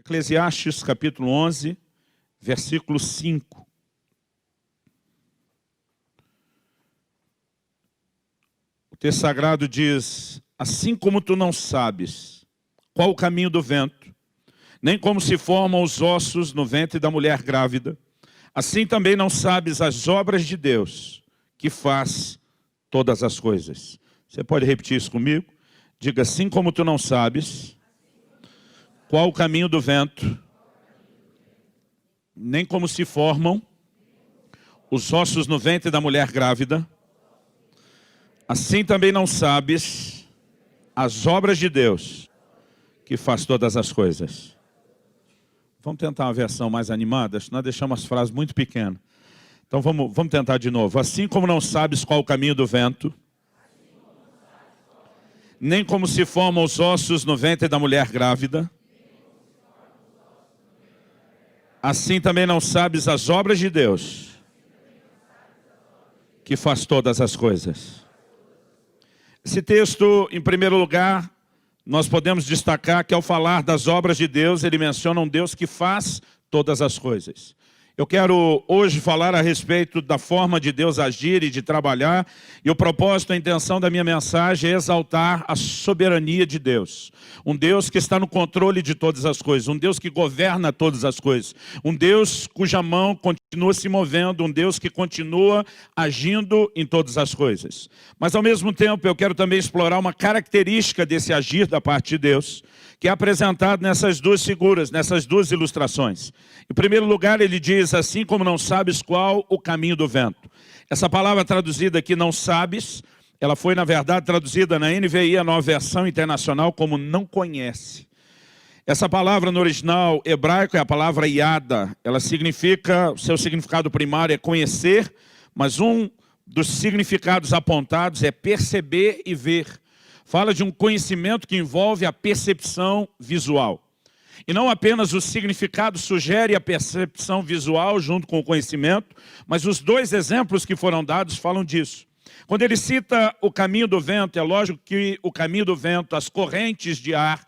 Eclesiastes capítulo 11, versículo 5. O texto sagrado diz: assim como tu não sabes qual o caminho do vento, nem como se formam os ossos no ventre da mulher grávida, assim também não sabes as obras de Deus, que faz todas as coisas. Você pode repetir isso comigo? Diga: assim como tu não sabes qual o caminho do vento, nem como se formam os ossos no ventre da mulher grávida, assim também não sabes as obras de Deus, que faz todas as coisas. Vamos tentar uma versão mais animada, senão nós deixamos as frases muito pequenas. Então vamos tentar de novo. Assim como não sabes qual o caminho do vento, nem como se formam os ossos no ventre da mulher grávida, assim também não sabes as obras de Deus, que faz todas as coisas. Esse texto, em primeiro lugar, nós podemos destacar que ao falar das obras de Deus, ele menciona um Deus que faz todas as coisas. Eu quero hoje falar a respeito da forma de Deus agir e de trabalhar, e o propósito, a intenção da minha mensagem é exaltar a soberania de Deus. Um Deus que está no controle de todas as coisas, um Deus que governa todas as coisas, um Deus cuja mão continua se movendo, um Deus que continua agindo em todas as coisas. Mas ao mesmo tempo eu quero também explorar uma característica desse agir da parte de Deus, que é apresentado nessas duas figuras, nessas duas ilustrações. Em primeiro lugar, ele diz: assim como não sabes qual o caminho do vento. Essa palavra traduzida aqui, não sabes, ela foi, na verdade, traduzida na NVI, a Nova Versão Internacional, como não conhece. Essa palavra no original hebraico é a palavra yada. Ela significa, o seu significado primário é conhecer, mas um dos significados apontados é perceber e ver. Fala de um conhecimento que envolve a percepção visual. E não apenas o significado sugere a percepção visual junto com o conhecimento, mas os dois exemplos que foram dados falam disso. Quando ele cita o caminho do vento, é lógico que o caminho do vento, as correntes de ar,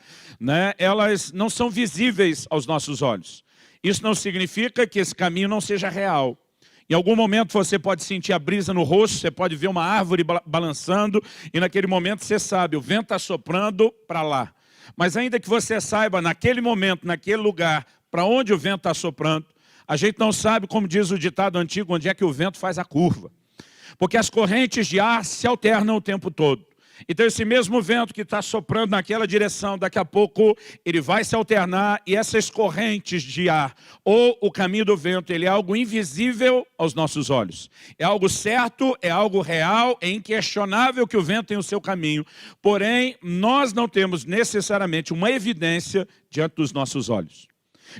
elas não são visíveis aos nossos olhos. Isso não significa que esse caminho não seja real. Em algum momento você pode sentir a brisa no rosto, você pode ver uma árvore balançando, e naquele momento você sabe, o vento está soprando para lá. Mas ainda que você saiba, naquele momento, naquele lugar, para onde o vento está soprando, a gente não sabe, como diz o ditado antigo, onde é que o vento faz a curva. Porque as correntes de ar se alternam o tempo todo. Então esse mesmo vento que está soprando naquela direção, daqui a pouco ele vai se alternar, e essas correntes de ar, ou o caminho do vento, ele é algo invisível aos nossos olhos. É algo certo, é algo real, é inquestionável que o vento tem o seu caminho, porém nós não temos necessariamente uma evidência diante dos nossos olhos.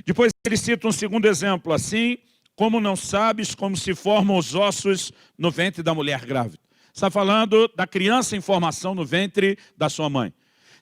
Depois ele cita um segundo exemplo, assim como não sabes como se formam os ossos no ventre da mulher grávida. Está falando da criança em formação no ventre da sua mãe.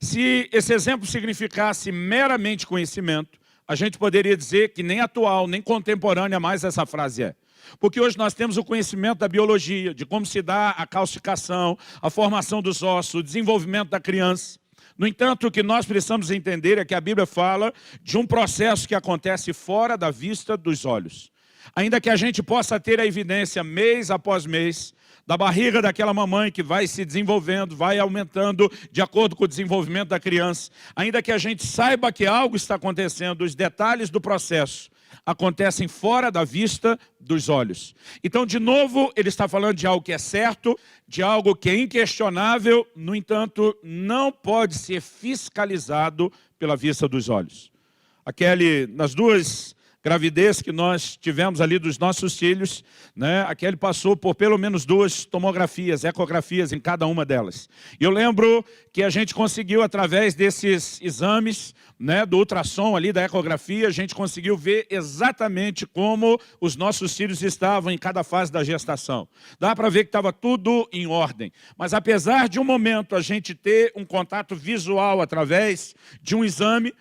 Se esse exemplo significasse meramente conhecimento, a gente poderia dizer que nem atual, nem contemporânea mais essa frase é. Porque hoje nós temos o conhecimento da biologia, de como se dá a calcificação, a formação dos ossos, o desenvolvimento da criança. No entanto, o que nós precisamos entender é que a Bíblia fala de um processo que acontece fora da vista dos olhos. Ainda que a gente possa ter a evidência mês após mês, da barriga daquela mamãe que vai se desenvolvendo, vai aumentando de acordo com o desenvolvimento da criança. Ainda que a gente saiba que algo está acontecendo, os detalhes do processo acontecem fora da vista dos olhos. Então, de novo, ele está falando de algo que é certo, de algo que é inquestionável, no entanto, não pode ser fiscalizado pela vista dos olhos. Nas duas gravidez que nós tivemos ali dos nossos filhos, a Kelly passou por pelo menos 2 tomografias, ecografias em cada uma delas. E eu lembro que a gente conseguiu, através desses exames, do ultrassom ali, da ecografia, a gente conseguiu ver exatamente como os nossos filhos estavam em cada fase da gestação. Dá para ver que estava tudo em ordem. Mas apesar de um momento a gente ter um contato visual através de um exame,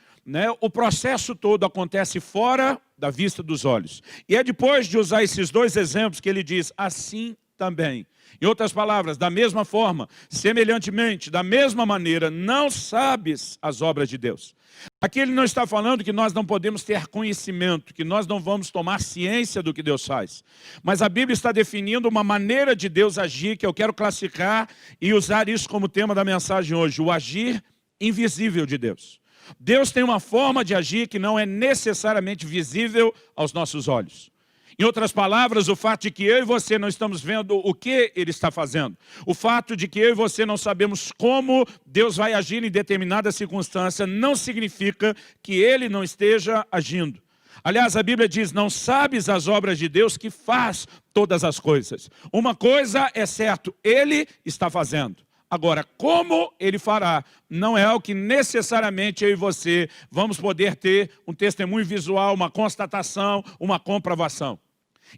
o processo todo acontece fora da vista dos olhos. E é depois de usar esses dois exemplos que ele diz, assim também. Em outras palavras, da mesma forma, semelhantemente, da mesma maneira, não sabes as obras de Deus. Aqui ele não está falando que nós não podemos ter conhecimento, que nós não vamos tomar ciência do que Deus faz. Mas a Bíblia está definindo uma maneira de Deus agir, que eu quero classificar e usar isso como tema da mensagem hoje, o agir invisível de Deus. Deus tem uma forma de agir que não é necessariamente visível aos nossos olhos. Em outras palavras, o fato de que eu e você não estamos vendo o que Ele está fazendo, o fato de que eu e você não sabemos como Deus vai agir em determinada circunstância, não significa que Ele não esteja agindo. Aliás, a Bíblia diz, não sabes as obras de Deus que faz todas as coisas. Uma coisa é certo, Ele está fazendo. Agora, como Ele fará, não é algo que necessariamente eu e você vamos poder ter um testemunho visual, uma constatação, uma comprovação.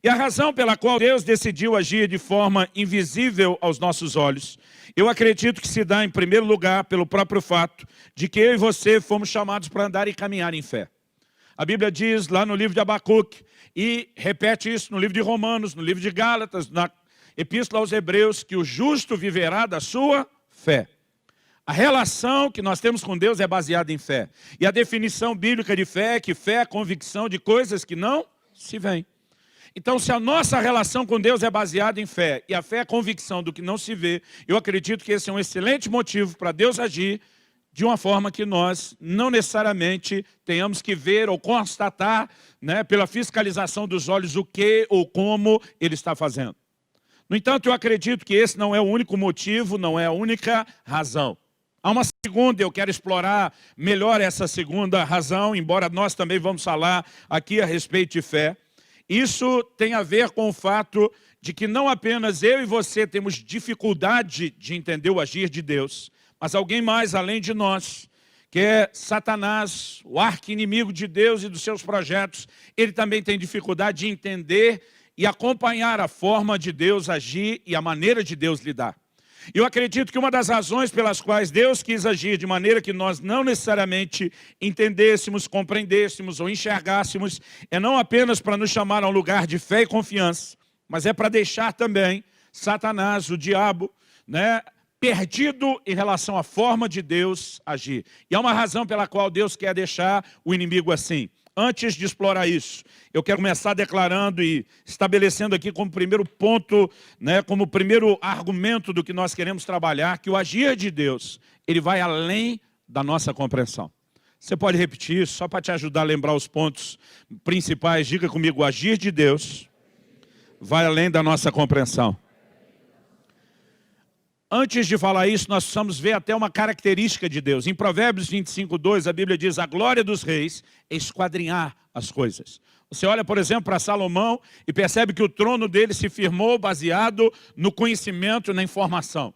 E a razão pela qual Deus decidiu agir de forma invisível aos nossos olhos, eu acredito que se dá em primeiro lugar pelo próprio fato de que eu e você fomos chamados para andar e caminhar em fé. A Bíblia diz lá no livro de Abacuque, e repete isso no livro de Romanos, no livro de Gálatas, na Epístola aos Hebreus, que o justo viverá da sua fé. A relação que nós temos com Deus é baseada em fé. E a definição bíblica de fé é que fé é a convicção de coisas que não se veem. Então, se a nossa relação com Deus é baseada em fé, e a fé é a convicção do que não se vê, eu acredito que esse é um excelente motivo para Deus agir de uma forma que nós não necessariamente tenhamos que ver ou constatar, né, pela fiscalização dos olhos o que ou como Ele está fazendo. No entanto, eu acredito que esse não é o único motivo, não é a única razão. Há uma segunda, eu quero explorar melhor essa segunda razão, embora nós também vamos falar aqui a respeito de fé. Isso tem a ver com o fato de que não apenas eu e você temos dificuldade de entender o agir de Deus, mas alguém mais além de nós, que é Satanás, o arqui-inimigo de Deus e dos seus projetos, ele também tem dificuldade de entender e acompanhar a forma de Deus agir e a maneira de Deus lidar. Eu acredito que uma das razões pelas quais Deus quis agir de maneira que nós não necessariamente entendêssemos, compreendêssemos ou enxergássemos, é não apenas para nos chamar a um lugar de fé e confiança, mas é para deixar também Satanás, o diabo, né, perdido em relação à forma de Deus agir. E há uma razão pela qual Deus quer deixar o inimigo assim. Antes de explorar isso, eu quero começar declarando e estabelecendo aqui como primeiro ponto, né, como primeiro argumento do que nós queremos trabalhar, que o agir de Deus, ele vai além da nossa compreensão. Você pode repetir isso, só para te ajudar a lembrar os pontos principais. Diga comigo, o agir de Deus vai além da nossa compreensão. Antes de falar isso, nós precisamos ver até uma característica de Deus. Em Provérbios 25:2, a Bíblia diz, a glória dos reis é esquadrinhar as coisas. Você olha, por exemplo, para Salomão e percebe que o trono dele se firmou baseado no conhecimento e na informação.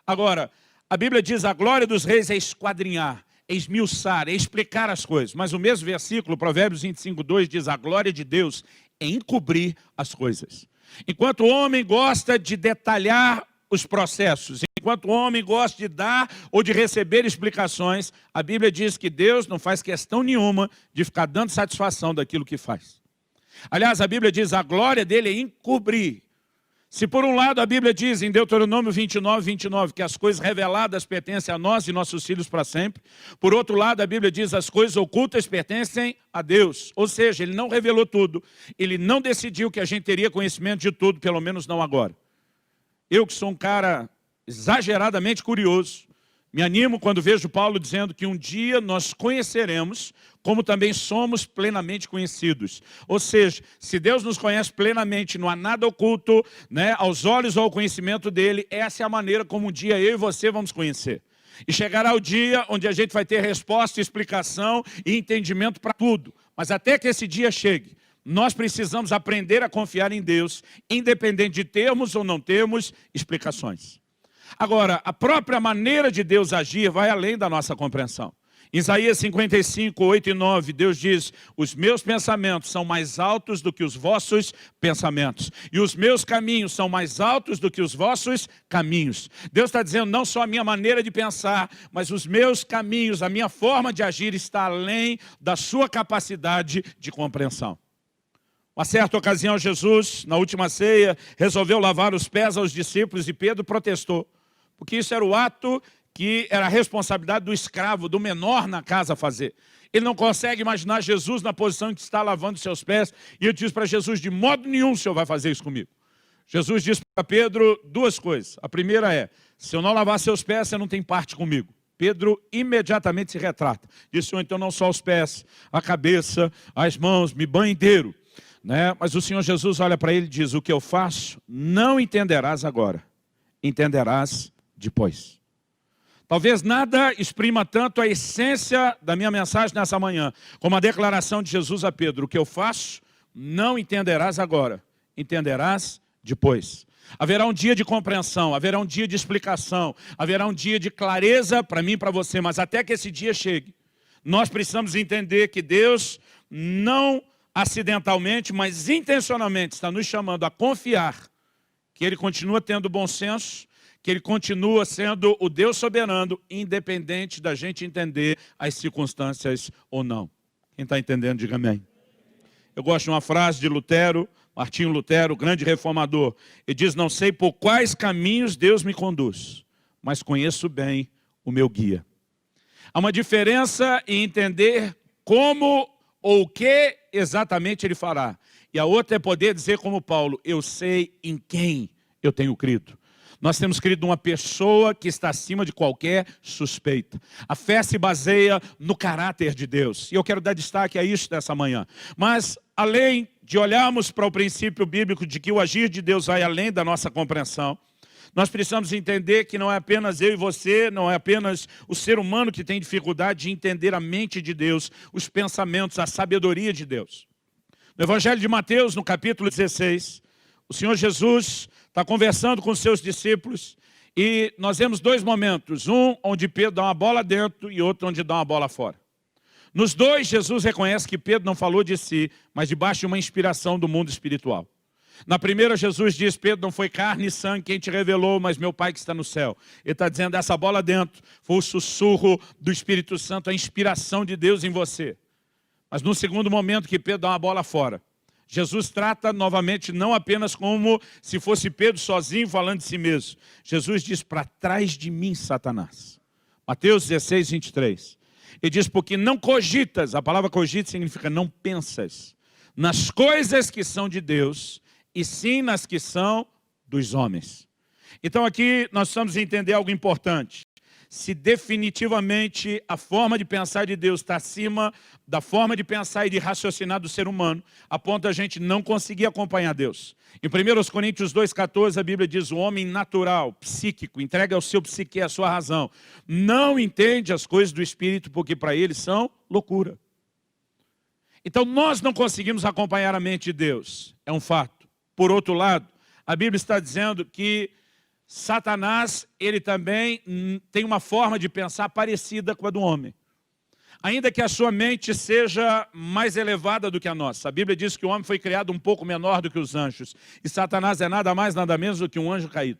Agora, a Bíblia diz, a glória dos reis é esquadrinhar, é esmiuçar, é explicar as coisas. Mas o mesmo versículo, Provérbios 25:2, diz, a glória de Deus é encobrir as coisas. Enquanto o homem gosta de detalhar os processos, enquanto o homem gosta de dar ou de receber explicações, a Bíblia diz que Deus não faz questão nenhuma de ficar dando satisfação daquilo que faz. Aliás, a Bíblia diz, a glória dele é encobrir. Se por um lado a Bíblia diz em Deuteronômio 29:29 que as coisas reveladas pertencem a nós e nossos filhos para sempre, por outro lado a Bíblia diz as coisas ocultas pertencem a Deus. Ou seja, Ele não revelou tudo, Ele não decidiu que a gente teria conhecimento de tudo, pelo menos não agora. Eu que sou um cara exageradamente curioso, me animo quando vejo Paulo dizendo que um dia nós conheceremos como também somos plenamente conhecidos. Ou seja, se Deus nos conhece plenamente, não há nada oculto, né, aos olhos ou ao conhecimento dele, essa é a maneira como um dia eu e você vamos conhecer. E chegará o dia onde a gente vai ter resposta, explicação e entendimento para tudo. Mas até que esse dia chegue, nós precisamos aprender a confiar em Deus, independente de termos ou não termos explicações. Agora, a própria maneira de Deus agir vai além da nossa compreensão. Em Isaías 55:8 e 9, Deus diz, os meus pensamentos são mais altos do que os vossos pensamentos, e os meus caminhos são mais altos do que os vossos caminhos. Deus está dizendo, não só a minha maneira de pensar, mas os meus caminhos, a minha forma de agir está além da sua capacidade de compreensão. Uma certa ocasião, Jesus, na última ceia, resolveu lavar os pés aos discípulos e Pedro protestou. Porque isso era o ato que era a responsabilidade do escravo, do menor na casa fazer. Ele não consegue imaginar Jesus na posição em que está lavando seus pés. E ele diz para Jesus, de modo nenhum o Senhor vai fazer isso comigo. Jesus diz para Pedro duas coisas. A primeira é, se eu não lavar seus pés, você não tem parte comigo. Pedro imediatamente se retrata. Diz, Senhor, então não só os pés, a cabeça, as mãos, me banho inteiro. Né? Mas o Senhor Jesus olha para ele e diz, o que eu faço não entenderás agora, entenderás depois. Talvez nada exprima tanto a essência da minha mensagem nessa manhã, como a declaração de Jesus a Pedro, o que eu faço não entenderás agora, entenderás depois. Haverá um dia de compreensão, haverá um dia de explicação, haverá um dia de clareza para mim e para você, mas até que esse dia chegue, nós precisamos entender que Deus não acidentalmente, mas intencionalmente está nos chamando a confiar que Ele continua tendo bom senso, que Ele continua sendo o Deus soberano, independente da gente entender as circunstâncias ou não. Quem está entendendo, diga amém. Eu gosto de uma frase de Lutero, Martinho Lutero, grande reformador. Ele diz, não sei por quais caminhos Deus me conduz, mas conheço bem o meu guia. Há uma diferença em entender como ou o que exatamente Ele fará. E a outra é poder dizer como Paulo, eu sei em quem eu tenho crido. Nós temos crido numa pessoa que está acima de qualquer suspeita. A fé se baseia no caráter de Deus. E eu quero dar destaque a isso nessa manhã. Mas, além de olharmos para o princípio bíblico de que o agir de Deus vai além da nossa compreensão, nós precisamos entender que não é apenas eu e você, não é apenas o ser humano que tem dificuldade de entender a mente de Deus, os pensamentos, a sabedoria de Deus. No Evangelho de Mateus, no capítulo 16, o Senhor Jesus está conversando com os seus discípulos e nós vemos dois momentos, um onde Pedro dá uma bola dentro e outro onde dá uma bola fora. Nos dois, Jesus reconhece que Pedro não falou de si, mas debaixo de uma inspiração do mundo espiritual. Na primeira, Jesus diz, Pedro, não foi carne e sangue quem te revelou, mas meu Pai que está no céu. Ele está dizendo, essa bola dentro foi o sussurro do Espírito Santo, a inspiração de Deus em você. Mas no segundo momento que Pedro dá uma bola fora, Jesus trata novamente não apenas como se fosse Pedro sozinho falando de si mesmo. Jesus diz, para trás de mim, Satanás. Mateus 16, 23. Ele diz, porque não cogitas, a palavra cogita significa não pensas, nas coisas que são de Deus, e sim nas que são dos homens. Então aqui nós precisamos entender algo importante. Se definitivamente a forma de pensar de Deus está acima da forma de pensar e de raciocinar do ser humano, a ponto de a gente não conseguir acompanhar Deus. Em 1 Coríntios 2,14 a Bíblia diz, o homem natural, psíquico, entrega ao seu psique a sua razão, não entende as coisas do Espírito porque para ele são loucura. Então nós não conseguimos acompanhar a mente de Deus, é um fato. Por outro lado, a Bíblia está dizendo que Satanás, ele também tem uma forma de pensar parecida com a do homem. Ainda que a sua mente seja mais elevada do que a nossa. A Bíblia diz que o homem foi criado um pouco menor do que os anjos. E Satanás é nada mais, nada menos do que um anjo caído.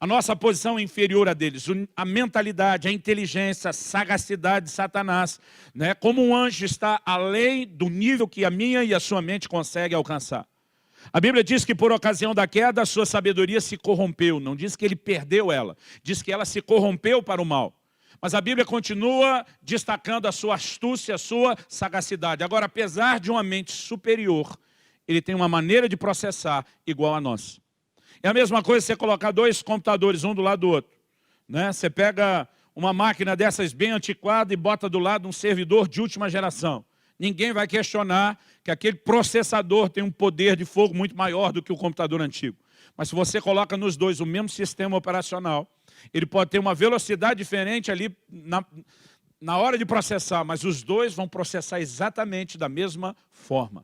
A nossa posição é inferior a deles. A mentalidade, a inteligência, a sagacidade de Satanás, né? Como um anjo está além do nível que a minha e a sua mente consegue alcançar. A Bíblia diz que por ocasião da queda a sua sabedoria se corrompeu. Não diz que ele perdeu ela, diz que ela se corrompeu para o mal. Mas a Bíblia continua destacando a sua astúcia, a sua sagacidade. Agora, apesar de uma mente superior, ele tem uma maneira de processar igual a nossa. É a mesma coisa você colocar dois computadores, um do lado do outro, né? Você pega uma máquina dessas bem antiquada e bota do lado um servidor de última geração. Ninguém vai questionar que aquele processador tem um poder de fogo muito maior do que o computador antigo. Mas se você coloca nos dois o mesmo sistema operacional, ele pode ter uma velocidade diferente ali na hora de processar, mas os dois vão processar exatamente da mesma forma.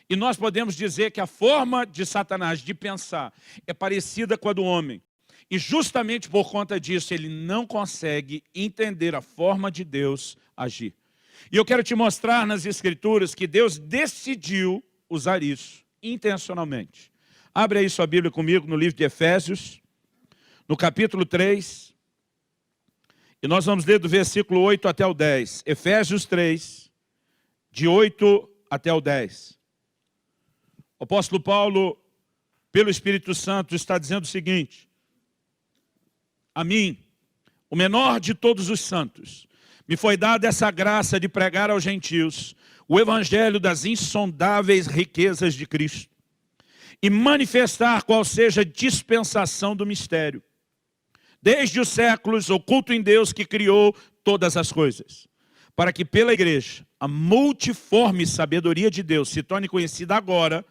E nós podemos dizer que a forma de Satanás de pensar é parecida com a do homem. E justamente por conta disso, ele não consegue entender a forma de Deus agir. E eu quero te mostrar nas Escrituras que Deus decidiu usar isso, intencionalmente. Abre aí sua Bíblia comigo no livro de Efésios, no capítulo 3. E nós vamos ler do versículo 8 até o 10. Efésios 3, de 8 até o 10. O apóstolo Paulo, pelo Espírito Santo, está dizendo o seguinte: a mim, o menor de todos os santos, me foi dada essa graça de pregar aos gentios o evangelho das insondáveis riquezas de Cristo e manifestar qual seja a dispensação do mistério, desde os séculos, oculto em Deus que criou todas as coisas, para que pela igreja a multiforme sabedoria de Deus se torne conhecida agora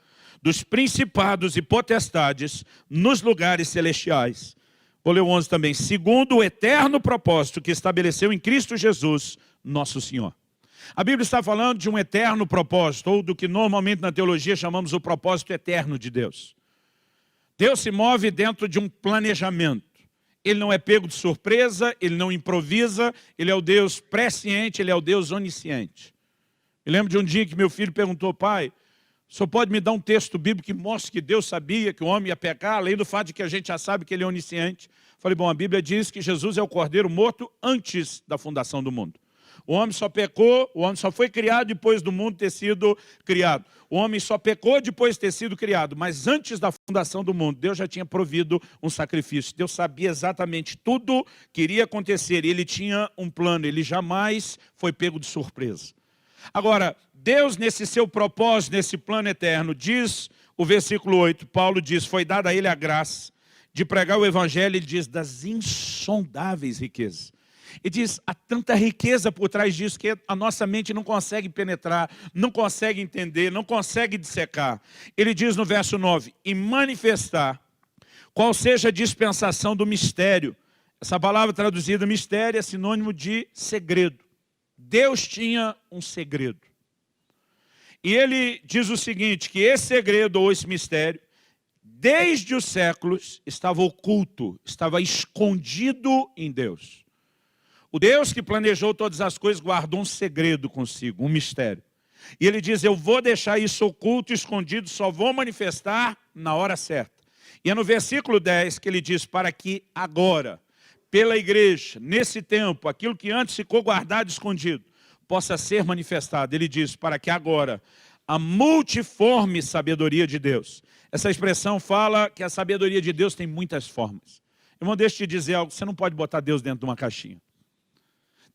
dos principados e potestades nos lugares celestiais. Vou ler o 11 também. Segundo o eterno propósito que estabeleceu em Cristo Jesus, nosso Senhor. A Bíblia está falando de um eterno propósito, ou do que normalmente na teologia chamamos o propósito eterno de Deus. Deus se move dentro de um planejamento. Ele não é pego de surpresa, ele não improvisa, ele é o Deus presciente, ele é o Deus onisciente. Eu lembro de um dia que meu filho perguntou: pai, o senhor pode me dar um texto bíblico que mostre que Deus sabia que o homem ia pecar, além do fato de que a gente já sabe que ele é onisciente? Falei, bom, a Bíblia diz que Jesus é o cordeiro morto antes da fundação do mundo. O homem só pecou, o homem só foi criado depois do mundo ter sido criado. O homem só pecou depois de ter sido criado, mas antes da fundação do mundo, Deus já tinha provido um sacrifício. Deus sabia exatamente tudo que iria acontecer, e ele tinha um plano, ele jamais foi pego de surpresa. Agora, Deus, nesse seu propósito, nesse plano eterno, diz o versículo 8, Paulo diz, foi dada a ele a graça de pregar o evangelho, ele diz, das insondáveis riquezas. Ele diz, há tanta riqueza por trás disso que a nossa mente não consegue penetrar, não consegue entender, não consegue dissecar. Ele diz no verso 9, e manifestar qual seja a dispensação do mistério. Essa palavra traduzida mistério é sinônimo de segredo. Deus tinha um segredo. E ele diz o seguinte, que esse segredo ou esse mistério, desde os séculos, estava oculto, estava escondido em Deus. O Deus que planejou todas as coisas guardou um segredo consigo, um mistério. E ele diz, eu vou deixar isso oculto, escondido, só vou manifestar na hora certa. E é no versículo 10 que ele diz, para que agora, pela igreja, nesse tempo, aquilo que antes ficou guardado e escondido, possa ser manifestado. Ele diz, para que agora, a multiforme sabedoria de Deus. Essa expressão fala que a sabedoria de Deus tem muitas formas. Irmão, deixa eu te dizer algo, você não pode botar Deus dentro de uma caixinha.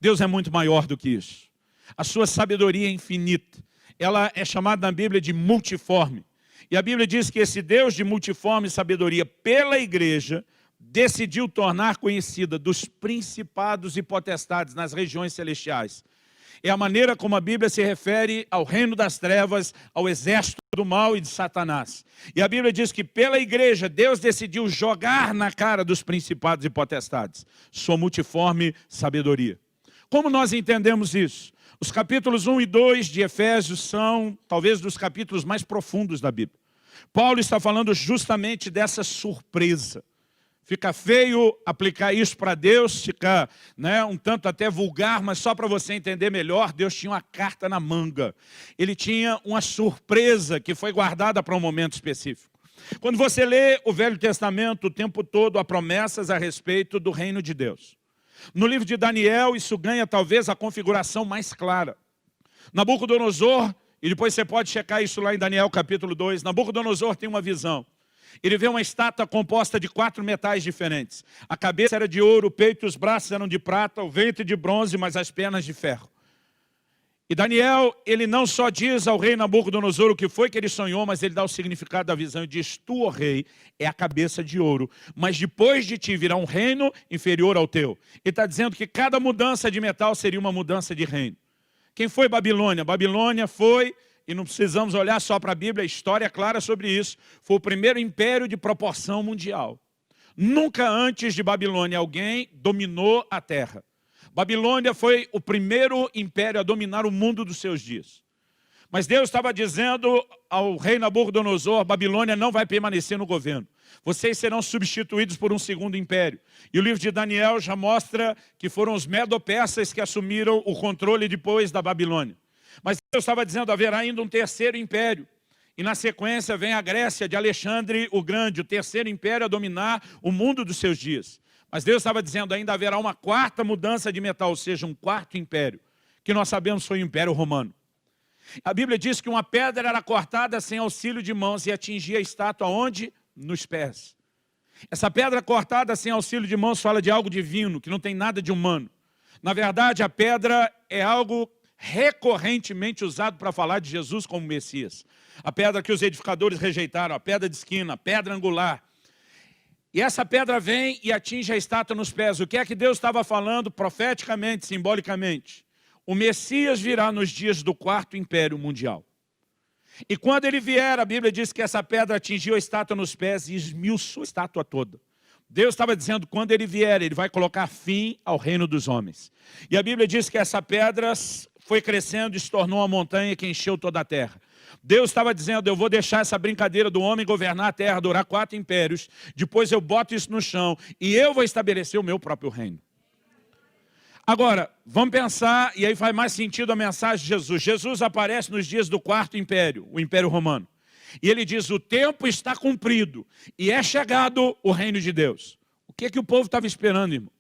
Deus é muito maior do que isso. A sua sabedoria é infinita. Ela é chamada na Bíblia de multiforme. E a Bíblia diz que esse Deus de multiforme sabedoria, pela igreja, decidiu tornar conhecida dos principados e potestades nas regiões celestiais. É a maneira como a Bíblia se refere ao reino das trevas, ao exército do mal e de Satanás. E a Bíblia diz que pela igreja, Deus decidiu jogar na cara dos principados e potestades sua multiforme sabedoria. Como nós entendemos isso? Os capítulos 1 e 2 de Efésios são talvez dos capítulos mais profundos da Bíblia. Paulo está falando justamente dessa surpresa. Fica feio aplicar isso para Deus, fica um tanto até vulgar, mas só para você entender melhor, Deus tinha uma carta na manga. Ele tinha uma surpresa que foi guardada para um momento específico. Quando você lê o Velho Testamento, o tempo todo há promessas a respeito do reino de Deus. No livro de Daniel, isso ganha talvez a configuração mais clara. Nabucodonosor, e depois você pode checar isso lá em Daniel capítulo 2, Nabucodonosor tem uma visão. Ele vê uma estátua composta de 4 metais diferentes. A cabeça era de ouro, o peito e os braços eram de prata, o ventre de bronze, mas as pernas de ferro. E Daniel, ele não só diz ao rei Nabucodonosor o que foi que ele sonhou, mas ele dá o significado da visão e diz, tu, ó rei, é a cabeça de ouro, mas depois de ti virá um reino inferior ao teu. Ele está dizendo que cada mudança de metal seria uma mudança de reino. Quem foi Babilônia? Babilônia foi, e não precisamos olhar só para a Bíblia, a história é clara sobre isso, foi o primeiro império de proporção mundial. Nunca antes de Babilônia alguém dominou a terra. Babilônia foi o primeiro império a dominar o mundo dos seus dias. Mas Deus estava dizendo ao rei Nabucodonosor, Babilônia não vai permanecer no governo. Vocês serão substituídos por um segundo império. E o livro de Daniel já mostra que foram os medo-persas que assumiram o controle depois da Babilônia. Mas Deus estava dizendo, haverá ainda um terceiro império. E na sequência vem a Grécia de Alexandre o Grande, o terceiro império a dominar o mundo dos seus dias. Mas Deus estava dizendo, ainda haverá uma quarta mudança de metal, ou seja, um quarto império, que nós sabemos foi o Império Romano. A Bíblia diz que uma pedra era cortada sem auxílio de mãos e atingia a estátua onde? Nos pés. Essa pedra cortada sem auxílio de mãos fala de algo divino, que não tem nada de humano. Na verdade, a pedra é algo recorrentemente usado para falar de Jesus como Messias. A pedra que os edificadores rejeitaram, a pedra de esquina, a pedra angular. E essa pedra vem e atinge a estátua nos pés. O que é que Deus estava falando profeticamente, simbolicamente? O Messias virá nos dias do quarto império mundial. E quando ele vier, a Bíblia diz que essa pedra atingiu a estátua nos pés e esmiuçou a estátua toda. Deus estava dizendo, quando ele vier, ele vai colocar fim ao reino dos homens. E a Bíblia diz que essa pedra foi crescendo e se tornou uma montanha que encheu toda a terra. Deus estava dizendo, eu vou deixar essa brincadeira do homem governar a terra, durar 4 impérios, depois eu boto isso no chão e eu vou estabelecer o meu próprio reino. Agora, vamos pensar, e aí faz mais sentido a mensagem de Jesus. Jesus aparece nos dias do quarto império, o Império Romano. E ele diz, o tempo está cumprido e é chegado o reino de Deus. O que é que o povo estava esperando, irmão?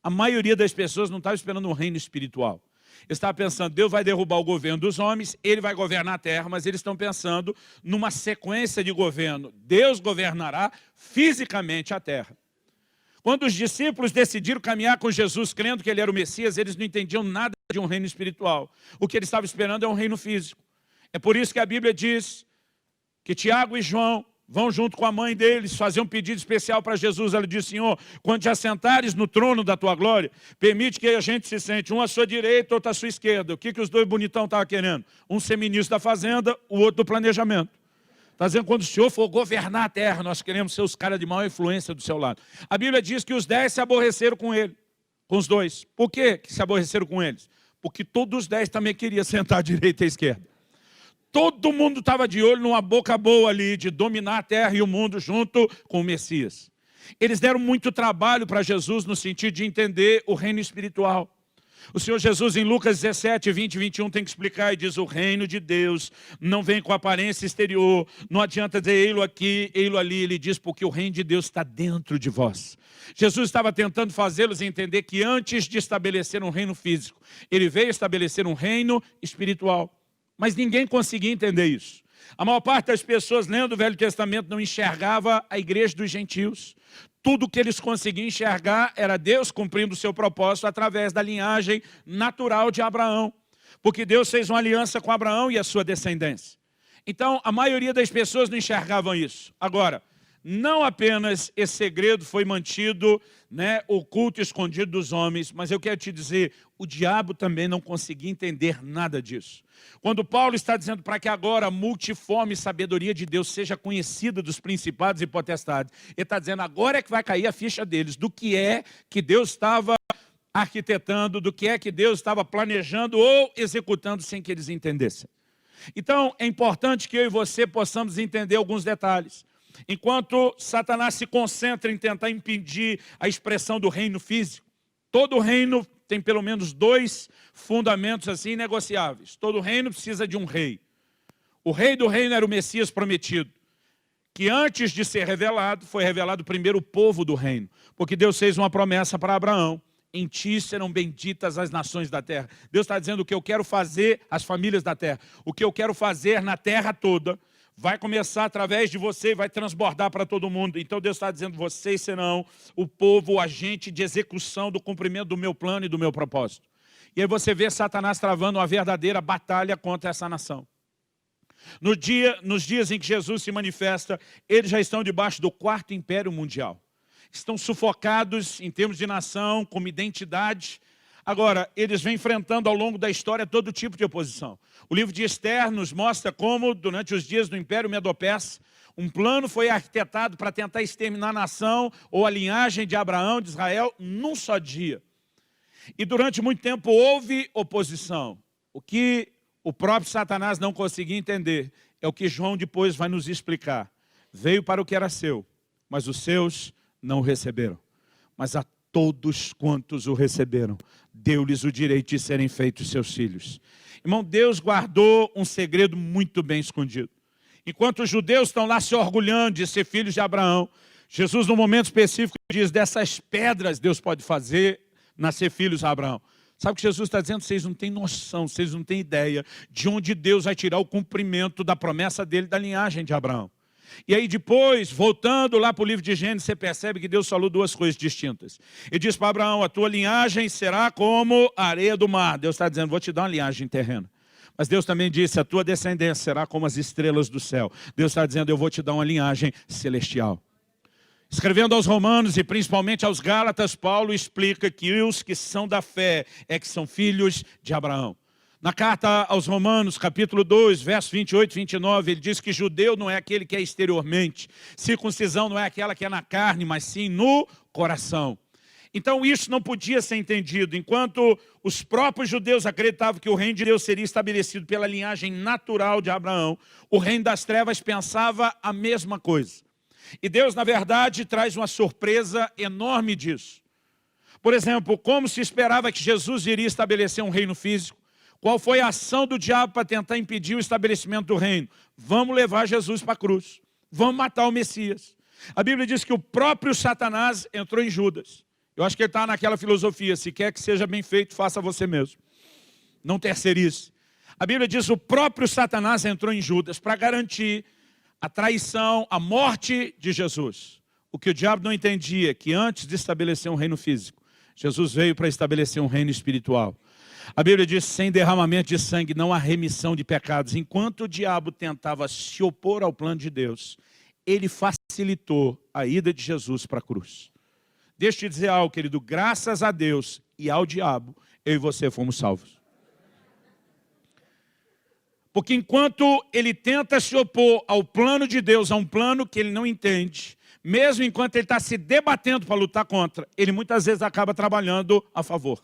A maioria das pessoas não estava esperando um reino espiritual. Eles estavam pensando, Deus vai derrubar o governo dos homens, ele vai governar a terra, mas eles estão pensando numa sequência de governo. Deus governará fisicamente a terra. Quando os discípulos decidiram caminhar com Jesus, crendo que ele era o Messias, eles não entendiam nada de um reino espiritual. O que eles estavam esperando é um reino físico. É por isso que a Bíblia diz que Tiago e João vão junto com a mãe deles fazer um pedido especial para Jesus. Ela diz, Senhor, quando te assentares no trono da tua glória, permite que a gente se sente um à sua direita, outro à sua esquerda. O que os dois bonitão estavam querendo? Um ser ministro da fazenda, o outro do planejamento. Está dizendo, quando o Senhor for governar a terra, nós queremos ser os caras de maior influência do seu lado. A Bíblia diz que os 10 se aborreceram com ele, com os dois. Por que se aborreceram com eles? Porque todos os 10 também queriam sentar à direita e à esquerda. Todo mundo estava de olho numa boca boa ali, de dominar a terra e o mundo junto com o Messias. Eles deram muito trabalho para Jesus no sentido de entender o reino espiritual. O Senhor Jesus em Lucas 17, 20 e 21 tem que explicar e diz, o reino de Deus não vem com aparência exterior, não adianta dizer ei-lo aqui, ei-lo ali, ele diz porque o reino de Deus está dentro de vós. Jesus estava tentando fazê-los entender que antes de estabelecer um reino físico, ele veio estabelecer um reino espiritual. Mas ninguém conseguia entender isso. A maior parte das pessoas lendo o Velho Testamento não enxergava a igreja dos gentios. Tudo que eles conseguiam enxergar era Deus cumprindo o seu propósito através da linhagem natural de Abraão. Porque Deus fez uma aliança com Abraão e a sua descendência. Então, a maioria das pessoas não enxergavam isso. Agora, não apenas esse segredo foi mantido, oculto e escondido dos homens, mas eu quero te dizer, o diabo também não conseguia entender nada disso. Quando Paulo está dizendo para que agora a multiforme sabedoria de Deus seja conhecida dos principados e potestades, ele está dizendo agora é que vai cair a ficha deles, do que é que Deus estava arquitetando, do que é que Deus estava planejando ou executando sem que eles entendessem. Então, é importante que eu e você possamos entender alguns detalhes. Enquanto Satanás se concentra em tentar impedir a expressão do reino físico, todo reino tem pelo menos 2 fundamentos assim negociáveis. Todo reino precisa de um rei. O rei do reino era o Messias prometido, que antes de ser revelado, foi revelado primeiro o povo do reino. Porque Deus fez uma promessa para Abraão. Em ti serão benditas as nações da terra. Deus está dizendo o que eu quero fazer, as famílias da terra. O que eu quero fazer na terra toda, vai começar através de você e vai transbordar para todo mundo. Então Deus está dizendo, vocês serão o povo, o agente de execução do cumprimento do meu plano e do meu propósito. E aí você vê Satanás travando uma verdadeira batalha contra essa nação. Nos dias em que Jesus se manifesta, eles já estão debaixo do 4º império mundial. Estão sufocados em termos de nação, como identidade. Agora, eles vêm enfrentando ao longo da história todo tipo de oposição. O livro de Esther nos mostra como, durante os dias do Império Medo-Persa, um plano foi arquitetado para tentar exterminar a nação ou a linhagem de Abraão, de Israel, num só dia. E durante muito tempo houve oposição. O que o próprio Satanás não conseguia entender é o que João depois vai nos explicar. Veio para o que era seu, mas os seus não o receberam. Mas a todos quantos o receberam, deu-lhes o direito de serem feitos seus filhos. Irmão, Deus guardou um segredo muito bem escondido. Enquanto os judeus estão lá se orgulhando de ser filhos de Abraão, Jesus, num momento específico, diz, dessas pedras Deus pode fazer nascer filhos de Abraão. Sabe o que Jesus está dizendo? Vocês não têm noção, vocês não têm ideia de onde Deus vai tirar o cumprimento da promessa dele, da linhagem de Abraão. E aí depois, voltando lá para o livro de Gênesis, você percebe que Deus falou duas coisas distintas. Ele diz para Abraão, a tua linhagem será como a areia do mar. Deus está dizendo, vou te dar uma linhagem terrena. Mas Deus também disse, a tua descendência será como as estrelas do céu. Deus está dizendo, eu vou te dar uma linhagem celestial. Escrevendo aos Romanos e principalmente aos Gálatas, Paulo explica que os que são da fé é que são filhos de Abraão. Na carta aos Romanos, capítulo 2, versos 28 e 29, ele diz que judeu não é aquele que é exteriormente, circuncisão não é aquela que é na carne, mas sim no coração. Então isso não podia ser entendido. Enquanto os próprios judeus acreditavam que o reino de Deus seria estabelecido pela linhagem natural de Abraão, o reino das trevas pensava a mesma coisa. E Deus, na verdade, traz uma surpresa enorme disso. Por exemplo, como se esperava que Jesus iria estabelecer um reino físico? Qual foi a ação do diabo para tentar impedir o estabelecimento do reino? Vamos levar Jesus para a cruz. Vamos matar o Messias. A Bíblia diz que o próprio Satanás entrou em Judas. Eu acho que ele está naquela filosofia, se quer que seja bem feito, faça você mesmo. Não terceirize. A Bíblia diz que o próprio Satanás entrou em Judas para garantir a traição, a morte de Jesus. O que o diabo não entendia é que antes de estabelecer um reino físico, Jesus veio para estabelecer um reino espiritual. A Bíblia diz, sem derramamento de sangue não há remissão de pecados. Enquanto o diabo tentava se opor ao plano de Deus, ele facilitou a ida de Jesus para a cruz. Deixa eu te dizer algo, querido, graças a Deus e ao diabo, eu e você fomos salvos. Porque enquanto ele tenta se opor ao plano de Deus, a um plano que ele não entende, mesmo enquanto ele está se debatendo para lutar contra, ele muitas vezes acaba trabalhando a favor.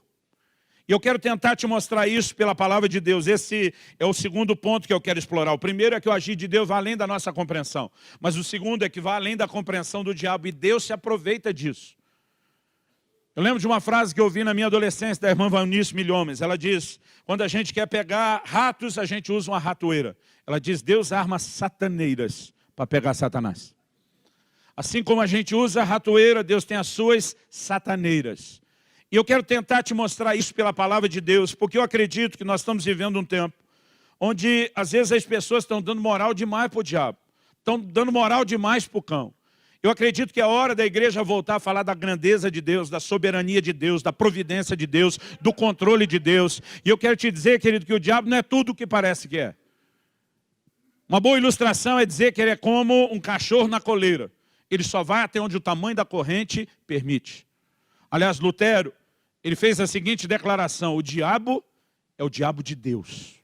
E eu quero tentar te mostrar isso pela palavra de Deus. Esse é o segundo ponto que eu quero explorar. O primeiro é que o agir de Deus vai além da nossa compreensão. Mas o segundo é que vai além da compreensão do diabo e Deus se aproveita disso. Eu lembro de uma frase que eu ouvi na minha adolescência da irmã Vanice Milhomes. Ela diz, quando a gente quer pegar ratos, a gente usa uma ratoeira. Ela diz, Deus arma sataneiras para pegar Satanás. Assim como a gente usa a ratoeira, Deus tem as suas sataneiras. E eu quero tentar te mostrar isso pela palavra de Deus, porque eu acredito que nós estamos vivendo um tempo onde às vezes as pessoas estão dando moral demais para o diabo. Estão dando moral demais para o cão. Eu acredito que é hora da igreja voltar a falar da grandeza de Deus, da soberania de Deus, da providência de Deus, do controle de Deus. E eu quero te dizer, querido, que o diabo não é tudo o que parece que é. Uma boa ilustração é dizer que ele é como um cachorro na coleira. Ele só vai até onde o tamanho da corrente permite. Aliás, Lutero, ele fez a seguinte declaração, o diabo é o diabo de Deus.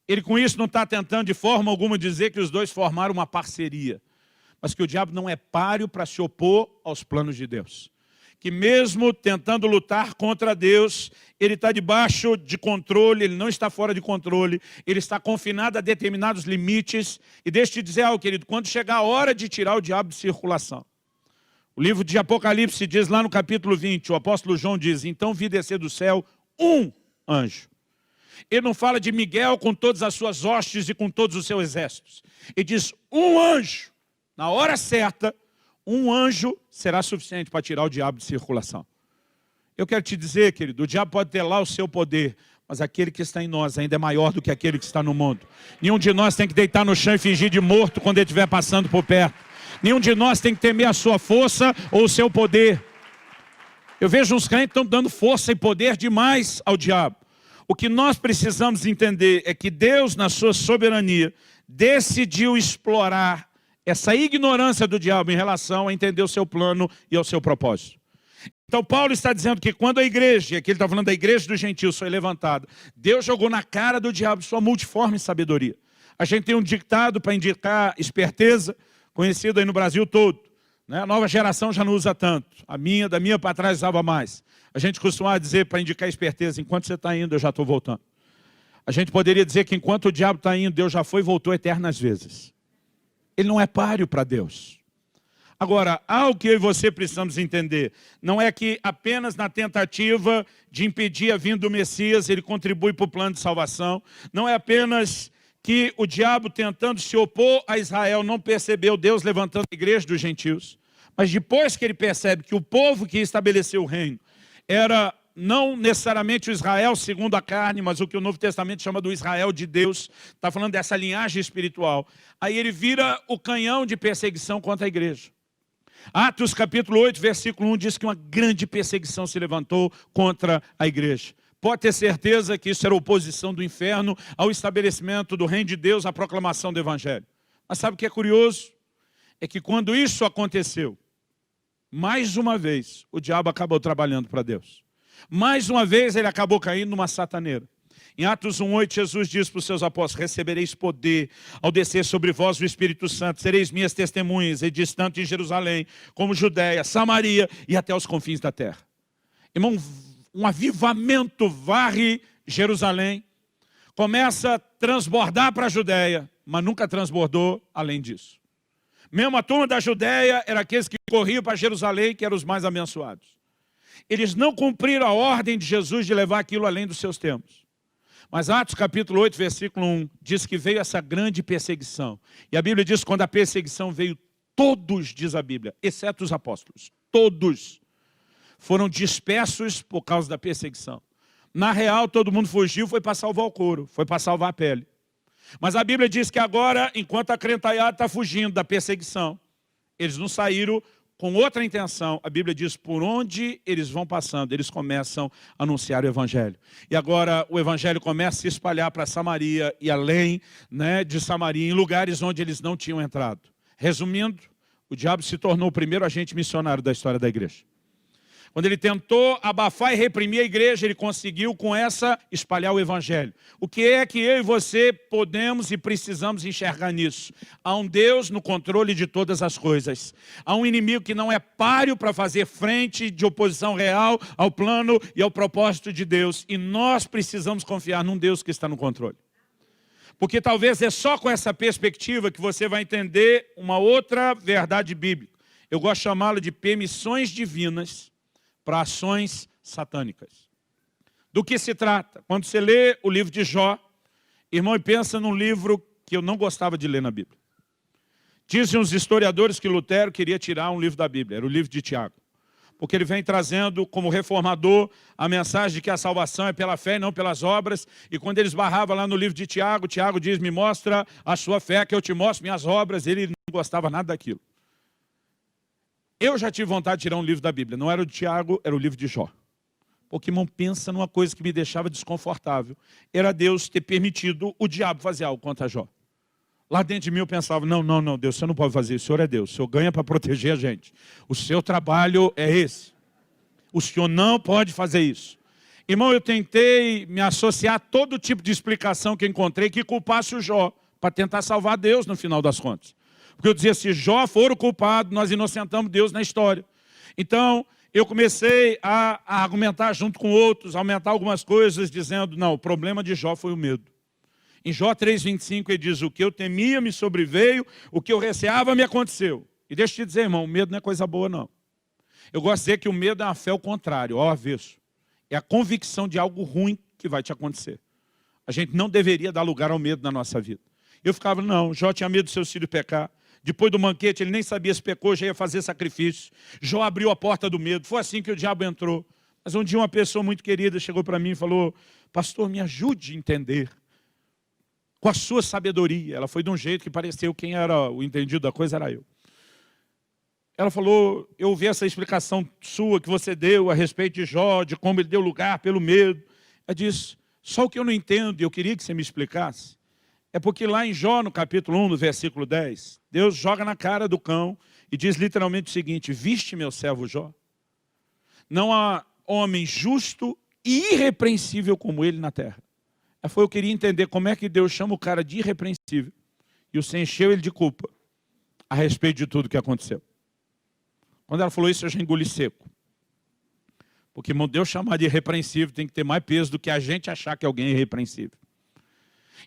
Ele com isso não está tentando de forma alguma dizer que os dois formaram uma parceria. Mas que o diabo não é páreo para se opor aos planos de Deus. Que mesmo tentando lutar contra Deus, ele está debaixo de controle, ele não está fora de controle, ele está confinado a determinados limites. E deixa eu te dizer algo, querido, quando chegar a hora de tirar o diabo de circulação. O livro de Apocalipse diz lá no capítulo 20, o apóstolo João diz, então vi descer do céu um anjo. Ele não fala de Miguel com todas as suas hostes e com todos os seus exércitos. Ele diz um anjo. Na hora certa, um anjo será suficiente para tirar o diabo de circulação. Eu quero te dizer, querido, o diabo pode ter lá o seu poder, mas aquele que está em nós ainda é maior do que aquele que está no mundo. Nenhum de nós tem que deitar no chão e fingir de morto quando ele estiver passando por perto. Nenhum de nós tem que temer a sua força ou o seu poder. Eu vejo uns crentes que estão dando força e poder demais ao diabo. O que nós precisamos entender é que Deus, na sua soberania, decidiu explorar essa ignorância do diabo em relação a entender o seu plano e ao seu propósito. Então Paulo está dizendo que quando a igreja, e aqui ele está falando da igreja dos gentios, foi levantada, Deus jogou na cara do diabo sua multiforme sabedoria. A gente tem um ditado para indicar esperteza, conhecido aí no Brasil todo. Né? A nova geração já não usa tanto. Da minha para trás usava mais. A gente costumava dizer para indicar esperteza, enquanto você está indo, eu já estou voltando. A gente poderia dizer que enquanto o diabo está indo, Deus já foi e voltou eternas vezes. Ele não é páreo para Deus. Agora, algo que eu e você precisamos entender, não é que apenas na tentativa de impedir a vinda do Messias, ele contribui para o plano de salvação. Não é apenas que o diabo tentando se opor a Israel não percebeu Deus levantando a igreja dos gentios. Mas depois que ele percebe que o povo que estabeleceu o reino era não necessariamente o Israel segundo a carne, mas o que o Novo Testamento chama do Israel de Deus. Está falando dessa linhagem espiritual. Aí ele vira o canhão de perseguição contra a igreja. Atos capítulo 8, versículo 1 diz que uma grande perseguição se levantou contra a igreja. Pode ter certeza que isso era oposição do inferno ao estabelecimento do reino de Deus, à proclamação do evangelho. Mas sabe o que é curioso? É que quando isso aconteceu, mais uma vez o diabo acabou trabalhando para Deus. Mais uma vez ele acabou caindo numa sataneira. Em Atos 1,8, Jesus diz para os seus apóstolos: recebereis poder ao descer sobre vós o Espírito Santo, sereis minhas testemunhas, e diz tanto em Jerusalém, como Judeia, Samaria e até os confins da terra. Irmão, um avivamento varre Jerusalém, começa a transbordar para a Judeia, mas nunca transbordou além disso. Mesmo a turma da Judeia era aqueles que corriam para Jerusalém, que eram os mais abençoados. Eles não cumpriram a ordem de Jesus de levar aquilo além dos seus tempos. Mas Atos capítulo 8, versículo 1, diz que veio essa grande perseguição. E a Bíblia diz que quando a perseguição veio, todos, diz a Bíblia, exceto os apóstolos, todos foram dispersos por causa da perseguição. Na real, todo mundo fugiu, foi para salvar o couro, foi para salvar a pele. Mas a Bíblia diz que agora, enquanto a crentaiada está fugindo da perseguição, eles não saíram com outra intenção. A Bíblia diz, por onde eles vão passando, eles começam a anunciar o Evangelho. E agora o Evangelho começa a se espalhar para Samaria e além, né, de Samaria, em lugares onde eles não tinham entrado. Resumindo, o diabo se tornou o primeiro agente missionário da história da igreja. Quando ele tentou abafar e reprimir a igreja, ele conseguiu com essa espalhar o evangelho. O que é que eu e você podemos e precisamos enxergar nisso? Há um Deus no controle de todas as coisas. Há um inimigo que não é páreo para fazer frente de oposição real ao plano e ao propósito de Deus. E nós precisamos confiar num Deus que está no controle. Porque talvez é só com essa perspectiva que você vai entender uma outra verdade bíblica. Eu gosto de chamá-la de permissões divinas para ações satânicas. Do que se trata? Quando você lê o livro de Jó, irmão, e pensa num livro que eu não gostava de ler na Bíblia. Dizem os historiadores que Lutero queria tirar um livro da Bíblia, era o livro de Tiago. Porque ele vem trazendo como reformador a mensagem de que a salvação é pela fé e não pelas obras. E quando ele esbarrava lá no livro de Tiago, Tiago diz, me mostra a sua fé que eu te mostro minhas obras. Ele não gostava nada daquilo. Eu já tive vontade de tirar um livro da Bíblia. Não era o de Tiago, era o livro de Jó. Porque, irmão, pensa numa coisa que me deixava desconfortável. Era Deus ter permitido o diabo fazer algo contra Jó. Lá dentro de mim eu pensava, não, Deus, você não pode fazer isso. O Senhor é Deus, o Senhor ganha para proteger a gente. O seu trabalho é esse. O Senhor não pode fazer isso. Irmão, eu tentei me associar a todo tipo de explicação que encontrei que culpasse o Jó, para tentar salvar Deus no final das contas. Porque eu dizia, se Jó for o culpado, nós inocentamos Deus na história. Então, eu comecei a argumentar junto com outros, aumentar algumas coisas, dizendo, não, o problema de Jó foi o medo. Em Jó 3,25 ele diz, o que eu temia me sobreveio, o que eu receava me aconteceu. E deixa eu te dizer, irmão, o medo não é coisa boa, não. Eu gosto de dizer que o medo é uma fé ao contrário, ao avesso. É a convicção de algo ruim que vai te acontecer. A gente não deveria dar lugar ao medo na nossa vida. Eu ficava, não, Jó tinha medo do seu filho pecar. Depois do banquete, ele nem sabia se pecou, já ia fazer sacrifício. Jó abriu a porta do medo. Foi assim que o diabo entrou. Mas um dia uma pessoa muito querida chegou para mim e falou, pastor, me ajude a entender. Com a sua sabedoria. Ela foi de um jeito que pareceu quem era o entendido da coisa, era eu. Ela falou, eu ouvi essa explicação sua que você deu a respeito de Jó, de como ele deu lugar pelo medo. Ela disse, só o que eu não entendo, e eu queria que você me explicasse, é porque lá em Jó, no capítulo 1, no versículo 10, Deus joga na cara do cão e diz literalmente o seguinte, viste meu servo Jó? Não há homem justo e irrepreensível como ele na terra. Eu queria entender como é que Deus chama o cara de irrepreensível e o Senhor encheu ele de culpa a respeito de tudo que aconteceu. Quando ela falou isso, eu já engoli seco. Porque, irmão, Deus chamar de irrepreensível tem que ter mais peso do que a gente achar que alguém é irrepreensível.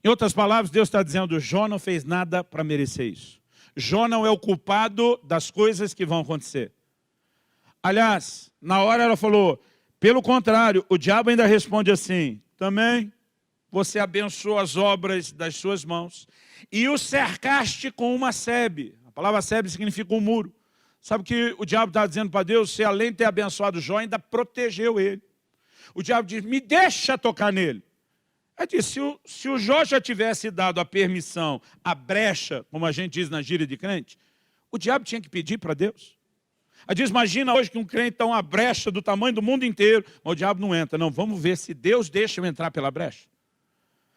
Em outras palavras, Deus está dizendo, Jó não fez nada para merecer isso. Jó não é o culpado das coisas que vão acontecer. Aliás, na hora ela falou, pelo contrário, o diabo ainda responde assim, também você abençoou as obras das suas mãos e o cercaste com uma sebe. A palavra sebe significa um muro. Sabe o que o diabo está dizendo para Deus? Você, além de ter abençoado Jó, ainda protegeu ele. O diabo diz, me deixa tocar nele. Ele disse, se o Jó já tivesse dado a permissão, a brecha, como a gente diz na gíria de crente, o diabo tinha que pedir para Deus. Ele diz, imagina hoje que um crente está uma brecha do tamanho do mundo inteiro, mas o diabo não entra. Não, vamos ver se Deus deixa eu entrar pela brecha.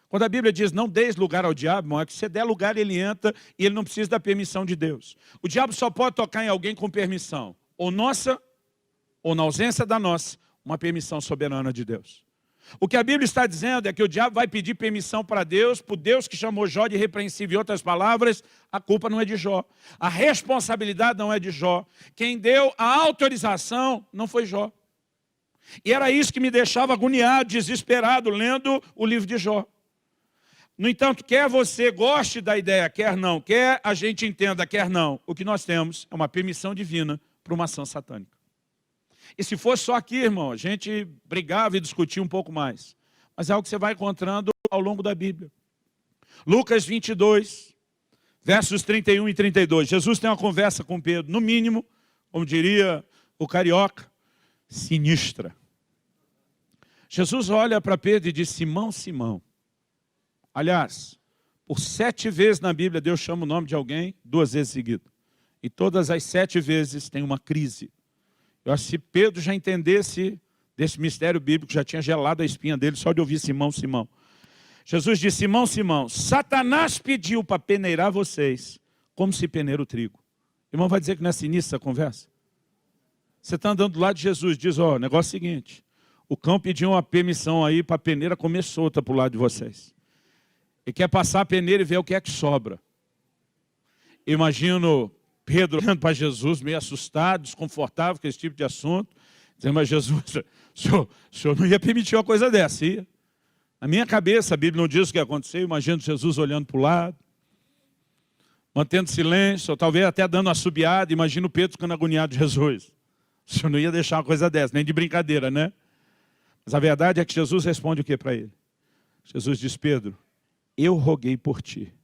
Quando a Bíblia diz, não deis lugar ao diabo, irmão, é que se você der lugar, ele entra e ele não precisa da permissão de Deus. O diabo só pode tocar em alguém com permissão, ou nossa, ou na ausência da nossa, uma permissão soberana de Deus. O que a Bíblia está dizendo é que o diabo vai pedir permissão para Deus, por Deus que chamou Jó de repreensível. Em outras palavras, a culpa não é de Jó. A responsabilidade não é de Jó. Quem deu a autorização não foi Jó. E era isso que me deixava agoniado, desesperado, lendo o livro de Jó. No entanto, quer você goste da ideia, quer não, quer a gente entenda, quer não, o que nós temos é uma permissão divina para uma ação satânica. E se fosse só aqui, irmão, a gente brigava e discutia um pouco mais. Mas é algo que você vai encontrando ao longo da Bíblia. Lucas 22, versos 31 e 32. Jesus tem uma conversa com Pedro, no mínimo, como diria o carioca, sinistra. Jesus olha para Pedro e diz, Simão, Simão. Aliás, por 7 vezes na Bíblia, Deus chama o nome de alguém 2 vezes seguidas. E todas as 7 vezes tem uma crise. Eu acho que se Pedro já entendesse desse mistério bíblico, já tinha gelado a espinha dele só de ouvir Simão, Simão. Jesus disse, Simão, Simão, Satanás pediu para peneirar vocês, como se peneira o trigo. O irmão vai dizer que não é sinistra essa conversa? Você está andando do lado de Jesus, diz, ó, o negócio é o seguinte, o cão pediu uma permissão aí para a peneira comer solta para o lado de vocês. Ele quer passar a peneira e ver o que é que sobra. Imagino Pedro olhando para Jesus, meio assustado, desconfortável com esse tipo de assunto, dizendo, mas Jesus, o senhor não ia permitir uma coisa dessa, ia? Na minha cabeça, a Bíblia não diz o que aconteceu, imagino Jesus olhando para o lado, mantendo silêncio, ou talvez até dando uma assobiada, imagino Pedro ficando agoniado de Jesus. O senhor não ia deixar uma coisa dessa, nem de brincadeira, né? Mas a verdade é que Jesus responde o que para ele? Jesus diz, Pedro, eu roguei por ti,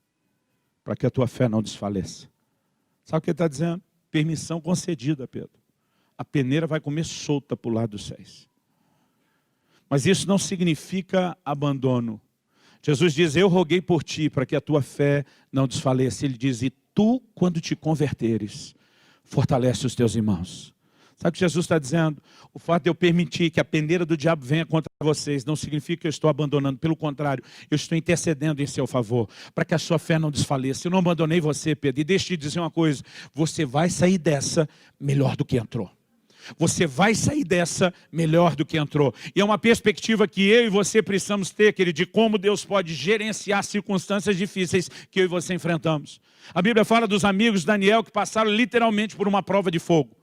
para que a tua fé não desfaleça. Sabe o que ele está dizendo? Permissão concedida, Pedro. A peneira vai comer solta para o lado dos céus. Mas isso não significa abandono. Jesus diz, eu roguei por ti, para que a tua fé não desfaleça. Ele diz, e tu, quando te converteres, fortalece os teus irmãos. Sabe o que Jesus está dizendo? O fato de eu permitir que a peneira do diabo venha contra vocês não significa que eu estou abandonando. Pelo contrário, eu estou intercedendo em seu favor, para que a sua fé não desfaleça. Eu não abandonei você, Pedro. E deixa eu te dizer uma coisa, você vai sair dessa melhor do que entrou. Você vai sair dessa melhor do que entrou. E é uma perspectiva que eu e você precisamos ter, querido, de como Deus pode gerenciar circunstâncias difíceis que eu e você enfrentamos. A Bíblia fala dos amigos de Daniel que passaram literalmente por uma prova de fogo.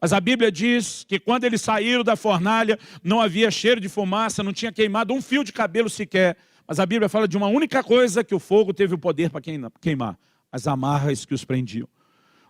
Mas a Bíblia diz que quando eles saíram da fornalha, não havia cheiro de fumaça, não tinha queimado um fio de cabelo sequer. Mas a Bíblia fala de uma única coisa que o fogo teve o poder para queimar, as amarras que os prendiam.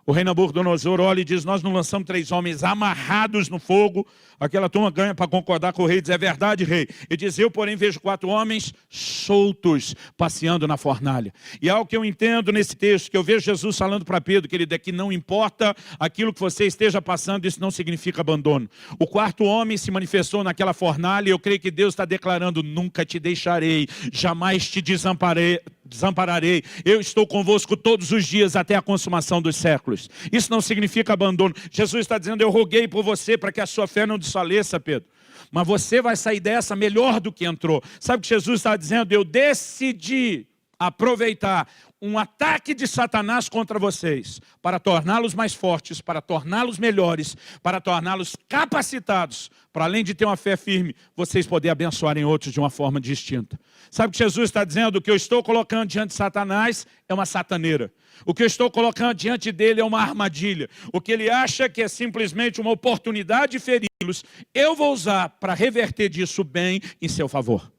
O rei Nabucodonosor olha e diz, nós não lançamos 3 homens amarrados no fogo. Aquela turma ganha para concordar com o rei e diz, é verdade, rei. Ele diz, eu porém vejo 4 homens soltos passeando na fornalha. E é algo que eu entendo nesse texto, que eu vejo Jesus falando para Pedro, querido, é que não importa aquilo que você esteja passando, isso não significa abandono. O 4º homem se manifestou naquela fornalha e eu creio que Deus está declarando, nunca te deixarei, jamais te desampararei. Eu estou convosco todos os dias até a consumação dos séculos. Isso não significa abandono. Jesus está dizendo, eu roguei por você para que a sua fé não desfaleça, Pedro. Mas você vai sair dessa melhor do que entrou. Sabe o que Jesus está dizendo? Eu decidi aproveitar um ataque de Satanás contra vocês para torná-los mais fortes, para torná-los melhores, para torná-los capacitados, para além de ter uma fé firme, vocês poderem abençoarem outros de uma forma distinta. Sabe o que Jesus está dizendo? O que eu estou colocando diante de Satanás é uma sataneira. O que eu estou colocando diante dele é uma armadilha. O que ele acha que é simplesmente uma oportunidade de feri-los, eu vou usar para reverter disso bem em seu favor.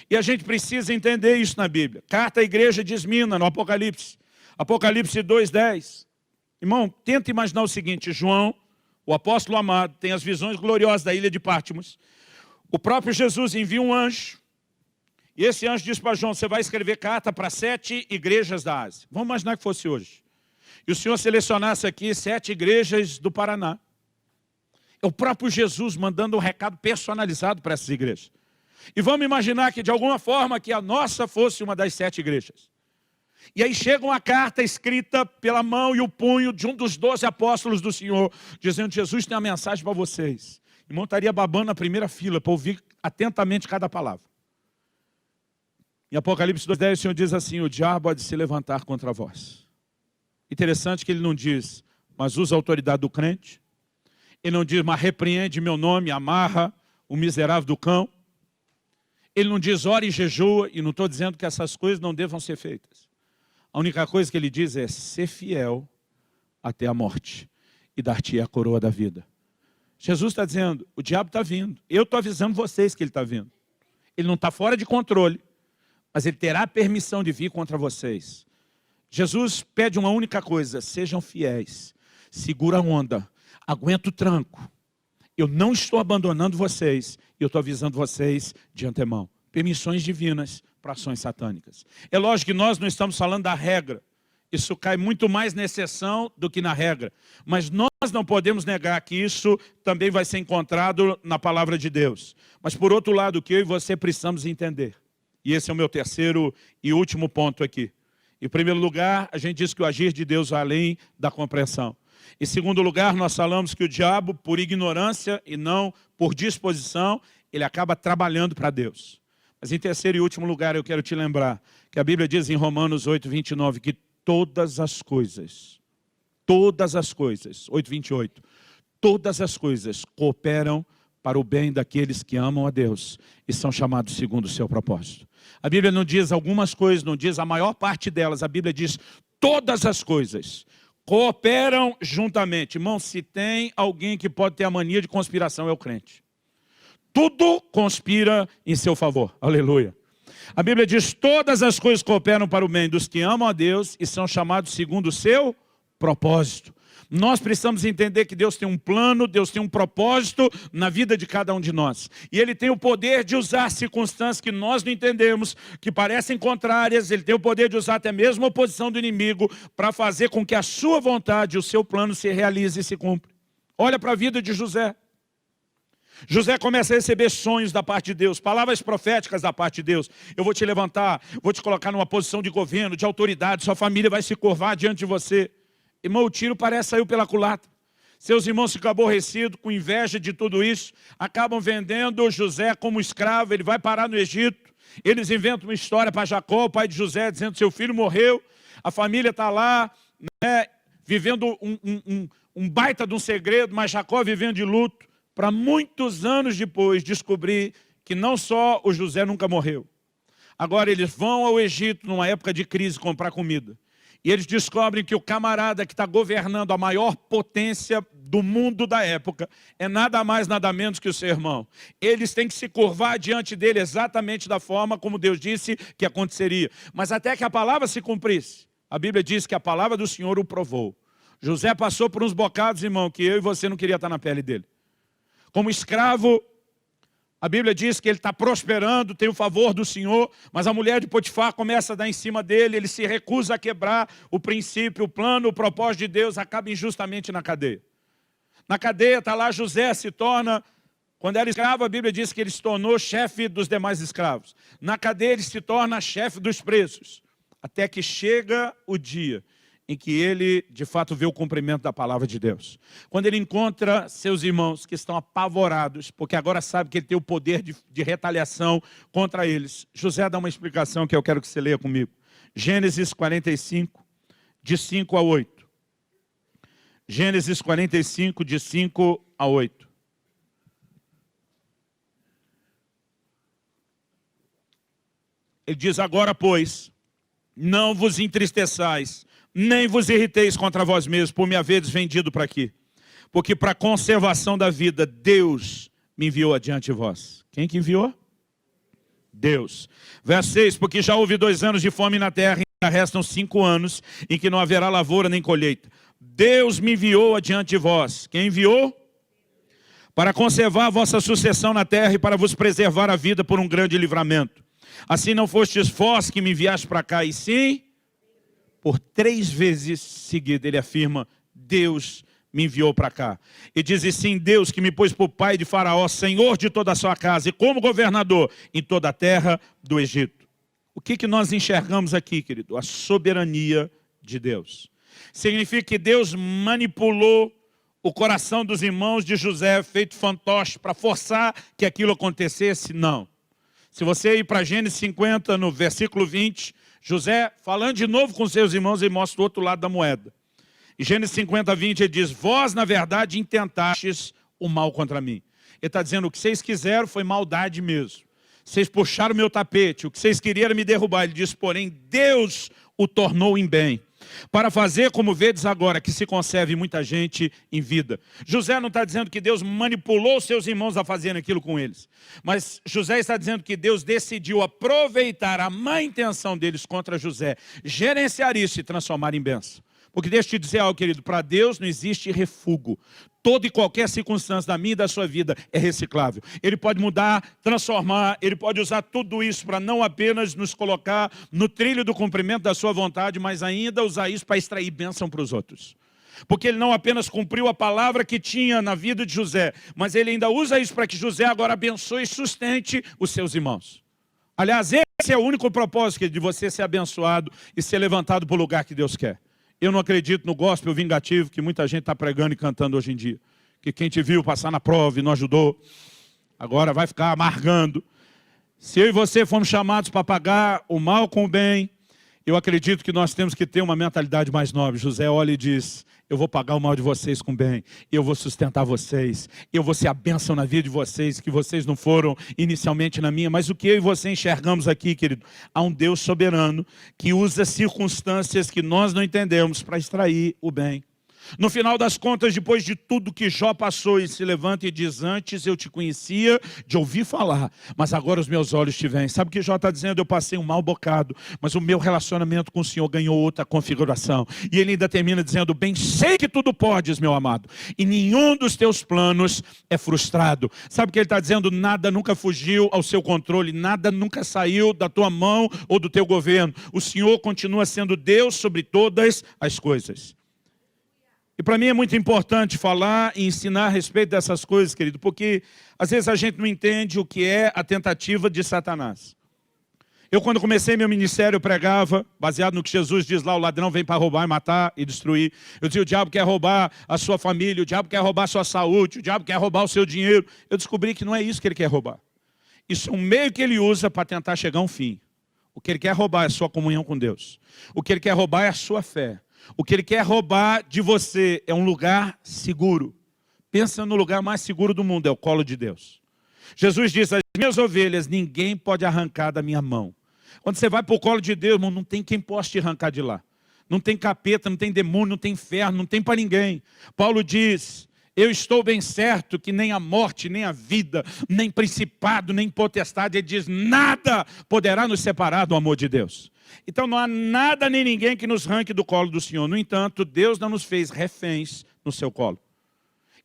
E a gente precisa entender isso na Bíblia. Carta à igreja de Esmina, no Apocalipse. Apocalipse 2:10. Irmão, tenta imaginar o seguinte, João, o apóstolo amado, tem as visões gloriosas da ilha de Patmos. O próprio Jesus envia um anjo. E esse anjo diz para João, você vai escrever carta para 7 igrejas da Ásia. Vamos imaginar que fosse hoje. E o Senhor selecionasse aqui 7 igrejas do Paraná. É o próprio Jesus mandando um recado personalizado para essas igrejas. E vamos imaginar que de alguma forma que a nossa fosse uma das 7 igrejas. E aí chega uma carta escrita pela mão e o punho de um dos 12 apóstolos do Senhor, dizendo: Jesus tem uma mensagem para vocês. O irmão estaria babando na primeira fila para ouvir atentamente cada palavra. Em Apocalipse 2:10 o Senhor diz assim: o diabo há de se levantar contra vós. Interessante que ele não diz, mas usa a autoridade do crente. Ele não diz, mas repreende meu nome, amarra o miserável do cão. Ele não diz, ora e jejua, e não estou dizendo que essas coisas não devam ser feitas. A única coisa que ele diz é, ser fiel até a morte e dar-te a coroa da vida. Jesus está dizendo, o diabo está vindo. Eu estou avisando vocês que ele está vindo. Ele não está fora de controle, mas ele terá permissão de vir contra vocês. Jesus pede uma única coisa, sejam fiéis, segura a onda, aguenta o tranco. Eu não estou abandonando vocês, eu estou avisando vocês de antemão. Permissões divinas para ações satânicas. É lógico que nós não estamos falando da regra. Isso cai muito mais na exceção do que na regra. Mas nós não podemos negar que isso também vai ser encontrado na palavra de Deus. Mas por outro lado, o que eu e você precisamos entender. E esse é o meu terceiro e último ponto aqui. Em primeiro lugar, a gente diz que o agir de Deus vai além da compreensão. Em segundo lugar, nós falamos que o diabo, por ignorância e não por disposição, ele acaba trabalhando para Deus. Mas em terceiro e último lugar, eu quero te lembrar que a Bíblia diz em Romanos 8:29, que todas as coisas, 8:28, todas as coisas cooperam para o bem daqueles que amam a Deus e são chamados segundo o seu propósito. A Bíblia não diz algumas coisas, não diz a maior parte delas, a Bíblia diz todas as coisas cooperam juntamente. Irmão, se tem alguém que pode ter a mania de conspiração, é o crente. Tudo conspira em seu favor. Aleluia. A Bíblia diz, todas as coisas cooperam para o bem dos que amam a Deus e são chamados segundo o seu propósito. Nós precisamos entender que Deus tem um plano, Deus tem um propósito na vida de cada um de nós. E Ele tem o poder de usar circunstâncias que nós não entendemos, que parecem contrárias. Ele tem o poder de usar até mesmo a oposição do inimigo para fazer com que a sua vontade, o seu plano se realize e se cumpra. Olha para a vida de José. José começa a receber sonhos da parte de Deus, palavras proféticas da parte de Deus. Eu vou te levantar, vou te colocar numa posição de governo, de autoridade, sua família vai se curvar diante de você. Irmão, o tiro parece sair pela culatra. Seus irmãos ficam aborrecidos, com inveja de tudo isso, acabam vendendo José como escravo, ele vai parar no Egito. Eles inventam uma história para Jacó, o pai de José, dizendo que seu filho morreu, a família está lá, né, vivendo um baita de um segredo, mas Jacó vivendo de luto, para muitos anos depois descobrir que não só o José nunca morreu. Agora eles vão ao Egito, numa época de crise, comprar comida. E eles descobrem que o camarada que está governando a maior potência do mundo da época é nada mais, nada menos que o seu irmão. Eles têm que se curvar diante dele exatamente da forma como Deus disse que aconteceria. Mas até que a palavra se cumprisse, a Bíblia diz que a palavra do Senhor o provou. José passou por uns bocados, irmão, que eu e você não queria estar na pele dele. Como escravo, a Bíblia diz que ele está prosperando, tem o favor do Senhor, mas a mulher de Potifar começa a dar em cima dele, ele se recusa a quebrar o princípio, o plano, o propósito de Deus, acaba injustamente na cadeia. Na cadeia está lá José, se torna, quando era escravo, a Bíblia diz que ele se tornou chefe dos demais escravos. Na cadeia ele se torna chefe dos presos, até que chega o dia em que ele, de fato, vê o cumprimento da palavra de Deus. Quando ele encontra seus irmãos que estão apavorados, porque agora sabe que ele tem o poder de retaliação contra eles, José dá uma explicação que eu quero que você leia comigo. Gênesis 45, de 5 a 8. Gênesis 45, de 5 a 8. Ele diz, agora, pois, não vos entristeçais, nem vos irriteis contra vós mesmos, por me haveres vendido para aqui. Porque para a conservação da vida, Deus me enviou adiante de vós. Quem que enviou? Deus. Verso 6, porque já houve 2 anos de fome na terra, e ainda restam 5 anos, em que não haverá lavoura nem colheita. Deus me enviou adiante de vós. Quem enviou? Para conservar a vossa sucessão na terra e para vos preservar a vida por um grande livramento. Assim não fostes vós que me enviaste para cá, e sim, por 3 vezes seguida, ele afirma, Deus me enviou para cá. E diz, e sim, Deus que me pôs por pai de Faraó, senhor de toda a sua casa, e como governador em toda a terra do Egito. O que nós enxergamos aqui, querido? A soberania de Deus. Significa que Deus manipulou o coração dos irmãos de José, feito fantoche, para forçar que aquilo acontecesse? Não. Se você ir para Gênesis 50, no versículo 20, José, falando de novo com seus irmãos, ele mostra o outro lado da moeda. Em Gênesis 50, 20, ele diz, vós, na verdade, intentastes o mal contra mim. Ele está dizendo, o que vocês quiseram foi maldade mesmo. Vocês puxaram o meu tapete, o que vocês queriam era me derrubar. Ele diz, porém, Deus o tornou em bem, para fazer, como vedes agora, que se conserve muita gente em vida. José não está dizendo que Deus manipulou seus irmãos a fazerem aquilo com eles. Mas José está dizendo que Deus decidiu aproveitar a má intenção deles contra José, gerenciar isso e transformar em bênção. Porque deixa eu te dizer algo, querido, para Deus não existe refúgio. Toda e qualquer circunstância da minha e da sua vida é reciclável. Ele pode mudar, transformar, Ele pode usar tudo isso para não apenas nos colocar no trilho do cumprimento da sua vontade, mas ainda usar isso para extrair bênção para os outros. Porque Ele não apenas cumpriu a palavra que tinha na vida de José, mas Ele ainda usa isso para que José agora abençoe e sustente os seus irmãos. Aliás, esse é o único propósito de você ser abençoado e ser levantado para o lugar que Deus quer. Eu não acredito no gospel vingativo que muita gente está pregando e cantando hoje em dia. Que quem te viu passar na prova e não ajudou, agora vai ficar amargando. Se eu e você fomos chamados para pagar o mal com o bem, eu acredito que nós temos que ter uma mentalidade mais nobre. José olha e diz, eu vou pagar o mal de vocês com bem, eu vou sustentar vocês, eu vou ser a bênção na vida de vocês, que vocês não foram inicialmente na minha, mas o que eu e você enxergamos aqui, querido? Há um Deus soberano que usa circunstâncias que nós não entendemos para extrair o bem. No final das contas, depois de tudo que Jó passou, ele se levanta e diz, antes eu te conhecia de ouvir falar, mas agora os meus olhos te veem. Sabe o que Jó está dizendo? Eu passei um mau bocado, mas o meu relacionamento com o Senhor ganhou outra configuração. E ele ainda termina dizendo, bem sei que tudo podes, meu amado, e nenhum dos teus planos é frustrado. Sabe o que ele está dizendo? Nada nunca fugiu ao seu controle, nada nunca saiu da tua mão ou do teu governo. O Senhor continua sendo Deus sobre todas as coisas. E para mim é muito importante falar e ensinar a respeito dessas coisas, querido, porque às vezes a gente não entende o que é a tentativa de Satanás. Eu, quando comecei meu ministério, eu pregava, baseado no que Jesus diz lá, o ladrão vem para roubar, matar e destruir. Eu dizia, o diabo quer roubar a sua família, o diabo quer roubar a sua saúde, o diabo quer roubar o seu dinheiro. Eu descobri que não é isso que ele quer roubar. Isso é um meio que ele usa para tentar chegar a um fim. O que ele quer roubar é a sua comunhão com Deus. O que ele quer roubar é a sua fé. O que ele quer roubar de você é um lugar seguro. Pensa no lugar mais seguro do mundo, é o colo de Deus. Jesus disse, as minhas ovelhas ninguém pode arrancar da minha mão. Quando você vai para o colo de Deus, irmão, não tem quem possa te arrancar de lá. Não tem capeta, não tem demônio, não tem inferno, não tem para ninguém. Paulo diz, eu estou bem certo que nem a morte, nem a vida, nem principado, nem potestade, ele diz, nada poderá nos separar do amor de Deus. Então não há nada nem ninguém que nos arranque do colo do Senhor. No entanto, Deus não nos fez reféns no seu colo.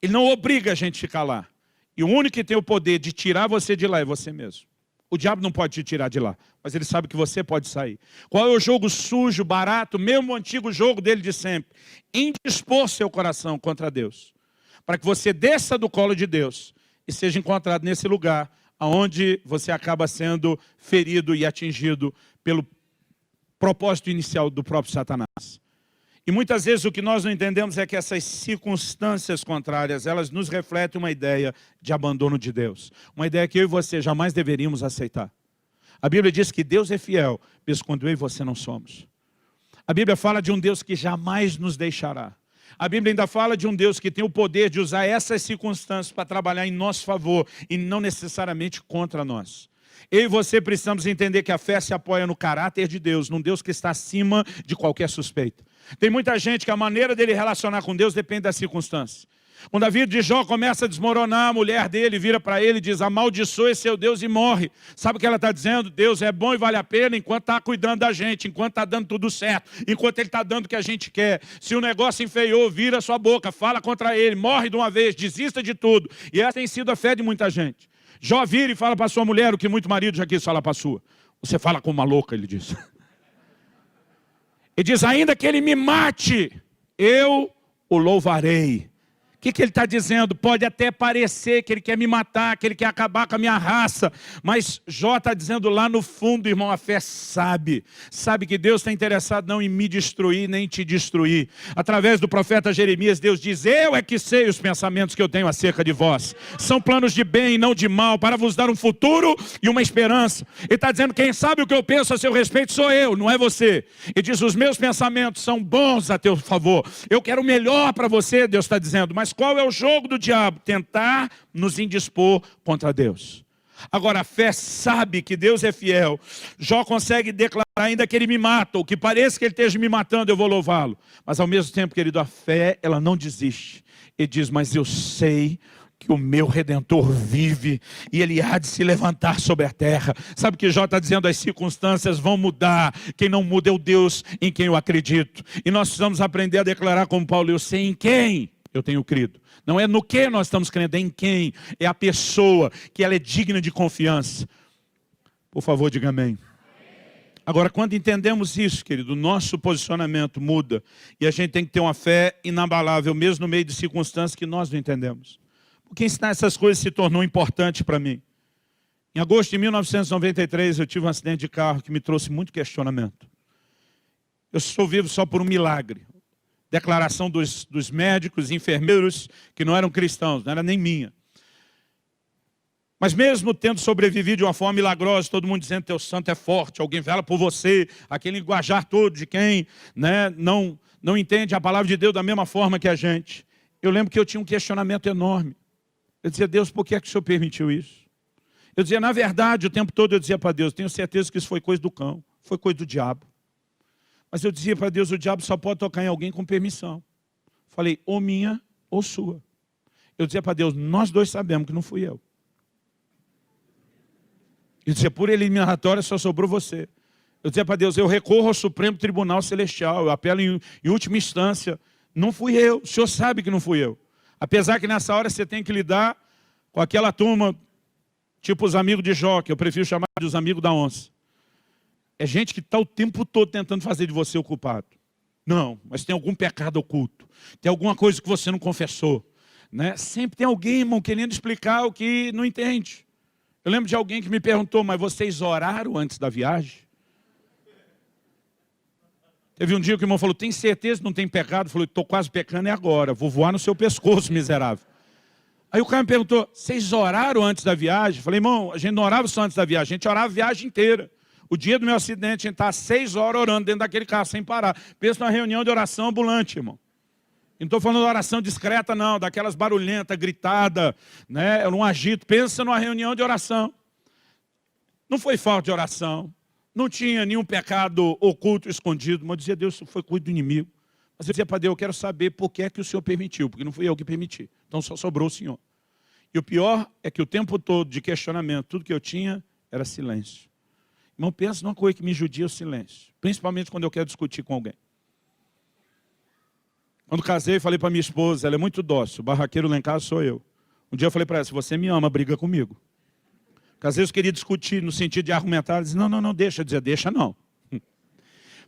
Ele não obriga a gente a ficar lá. E o único que tem o poder de tirar você de lá é você mesmo. O diabo não pode te tirar de lá, mas ele sabe que você pode sair. Qual é o jogo sujo, barato, mesmo o antigo jogo dele de sempre? Indispor seu coração contra Deus. Para que você desça do colo de Deus e seja encontrado nesse lugar onde você acaba sendo ferido e atingido pelo propósito inicial do próprio Satanás. E muitas vezes o que nós não entendemos é que essas circunstâncias contrárias, elas nos refletem uma ideia de abandono de Deus. Uma ideia que eu e você jamais deveríamos aceitar. A Bíblia diz que Deus é fiel, mesmo quando eu e você não somos. A Bíblia fala de um Deus que jamais nos deixará. A Bíblia ainda fala de um Deus que tem o poder de usar essas circunstâncias para trabalhar em nosso favor e não necessariamente contra nós. Eu e você precisamos entender que a fé se apoia no caráter de Deus, num Deus que está acima de qualquer suspeita. Tem muita gente que a maneira dele relacionar com Deus depende das circunstâncias. Quando a vida de Jó começa a desmoronar, a mulher dele vira para ele e diz, amaldiçoe seu Deus e morre. Sabe o que ela está dizendo? Deus é bom e vale a pena enquanto está cuidando da gente, enquanto está dando tudo certo, enquanto ele está dando o que a gente quer. Se o negócio enfeiou, vira sua boca, fala contra ele, morre de uma vez, desista de tudo. E essa tem sido a fé de muita gente. Jó vira e fala para sua mulher o que muito marido já quis falar para a sua. Você fala como uma louca, ele diz. Ele diz, ainda que ele me mate, eu o louvarei. O que ele está dizendo? Pode até parecer que ele quer me matar, que ele quer acabar com a minha raça, mas Jó está dizendo lá no fundo, irmão, a fé sabe que Deus está interessado não em me destruir, nem em te destruir. Através do profeta Jeremias, Deus diz, eu é que sei os pensamentos que eu tenho acerca de vós. São planos de bem e não de mal, para vos dar um futuro e uma esperança. Ele está dizendo, quem sabe o que eu penso a seu respeito sou eu, não é você. Ele diz, os meus pensamentos são bons a teu favor. Eu quero o melhor para você, Deus está dizendo, mas qual é o jogo do diabo? Tentar nos indispor contra Deus. Agora, a fé sabe que Deus é fiel. Jó consegue declarar ainda que ele me mata, ou que pareça que ele esteja me matando, eu vou louvá-lo. Mas ao mesmo tempo, querido, a fé, ela não desiste. Ele diz, mas eu sei que o meu Redentor vive e ele há de se levantar sobre a terra. Sabe o que Jó está dizendo? As circunstâncias vão mudar. Quem não muda é o Deus em quem eu acredito. E nós precisamos aprender a declarar como Paulo, eu sei em quem eu tenho crido. Não é no que nós estamos crendo, é em quem. É a pessoa, que ela é digna de confiança. Por favor, diga amém. Agora, quando entendemos isso, querido, o nosso posicionamento muda. E a gente tem que ter uma fé inabalável, mesmo no meio de circunstâncias que nós não entendemos. Porque ensinar essas coisas se tornou importante para mim. Em agosto de 1993, eu tive um acidente de carro que me trouxe muito questionamento. Eu sou vivo só por um milagre. Declaração dos médicos, enfermeiros, que não eram cristãos, não era nem minha. Mas mesmo tendo sobrevivido de uma forma milagrosa, todo mundo dizendo que teu santo é forte, alguém vela por você, aquele linguajar todo de quem, né, não entende a palavra de Deus da mesma forma que a gente. Eu lembro que eu tinha um questionamento enorme. Eu dizia, Deus, por que é que o Senhor permitiu isso? Eu dizia, na verdade, o tempo todo eu dizia para Deus, tenho certeza que isso foi coisa do cão, foi coisa do diabo. Mas eu dizia para Deus, o diabo só pode tocar em alguém com permissão. Falei, ou minha ou sua. Eu dizia para Deus, nós dois sabemos que não fui eu. Eu dizia, por eliminatória só sobrou você. Eu dizia para Deus, eu recorro ao Supremo Tribunal Celestial, eu apelo em última instância. Não fui eu, o Senhor sabe que não fui eu. Apesar que nessa hora você tem que lidar com aquela turma, tipo os amigos de Jó, que eu prefiro chamar de os amigos da onça. É gente que está o tempo todo tentando fazer de você o culpado. Não, mas tem algum pecado oculto. Tem alguma coisa que você não confessou. Né? Sempre tem alguém, irmão, querendo explicar o que não entende. Eu lembro de alguém que me perguntou, mas vocês oraram antes da viagem? Teve um dia que o irmão falou, tem certeza que não tem pecado? Eu falei, estou quase pecando, é agora. Vou voar no seu pescoço, miserável. Aí o cara me perguntou, vocês oraram antes da viagem? Eu falei, irmão, a gente não orava só antes da viagem, a gente orava a viagem inteira. O dia do meu acidente, a gente está 6 horas orando dentro daquele carro, sem parar. Pensa numa reunião de oração ambulante, irmão. Não estou falando de oração discreta, não, daquelas barulhentas, gritada, né? Eu não agito. Pensa numa reunião de oração. Não foi falta de oração. Não tinha nenhum pecado oculto, escondido. Mas eu dizia, Deus, isso foi coisa do inimigo. Mas eu dizia para Deus, eu quero saber por que é que o Senhor permitiu, porque não fui eu que permiti. Então só sobrou o Senhor. E o pior é que o tempo todo de questionamento, tudo que eu tinha era silêncio. Irmão, pensa numa coisa que me judia o silêncio. Principalmente quando eu quero discutir com alguém. Quando casei, falei para minha esposa, ela é muito dócil, o barraqueiro lá em casa sou eu. Um dia eu falei para ela, se você me ama, briga comigo. Porque às vezes eu queria discutir no sentido de argumentar, ela dizia, não, deixa. Eu dizia, deixa não.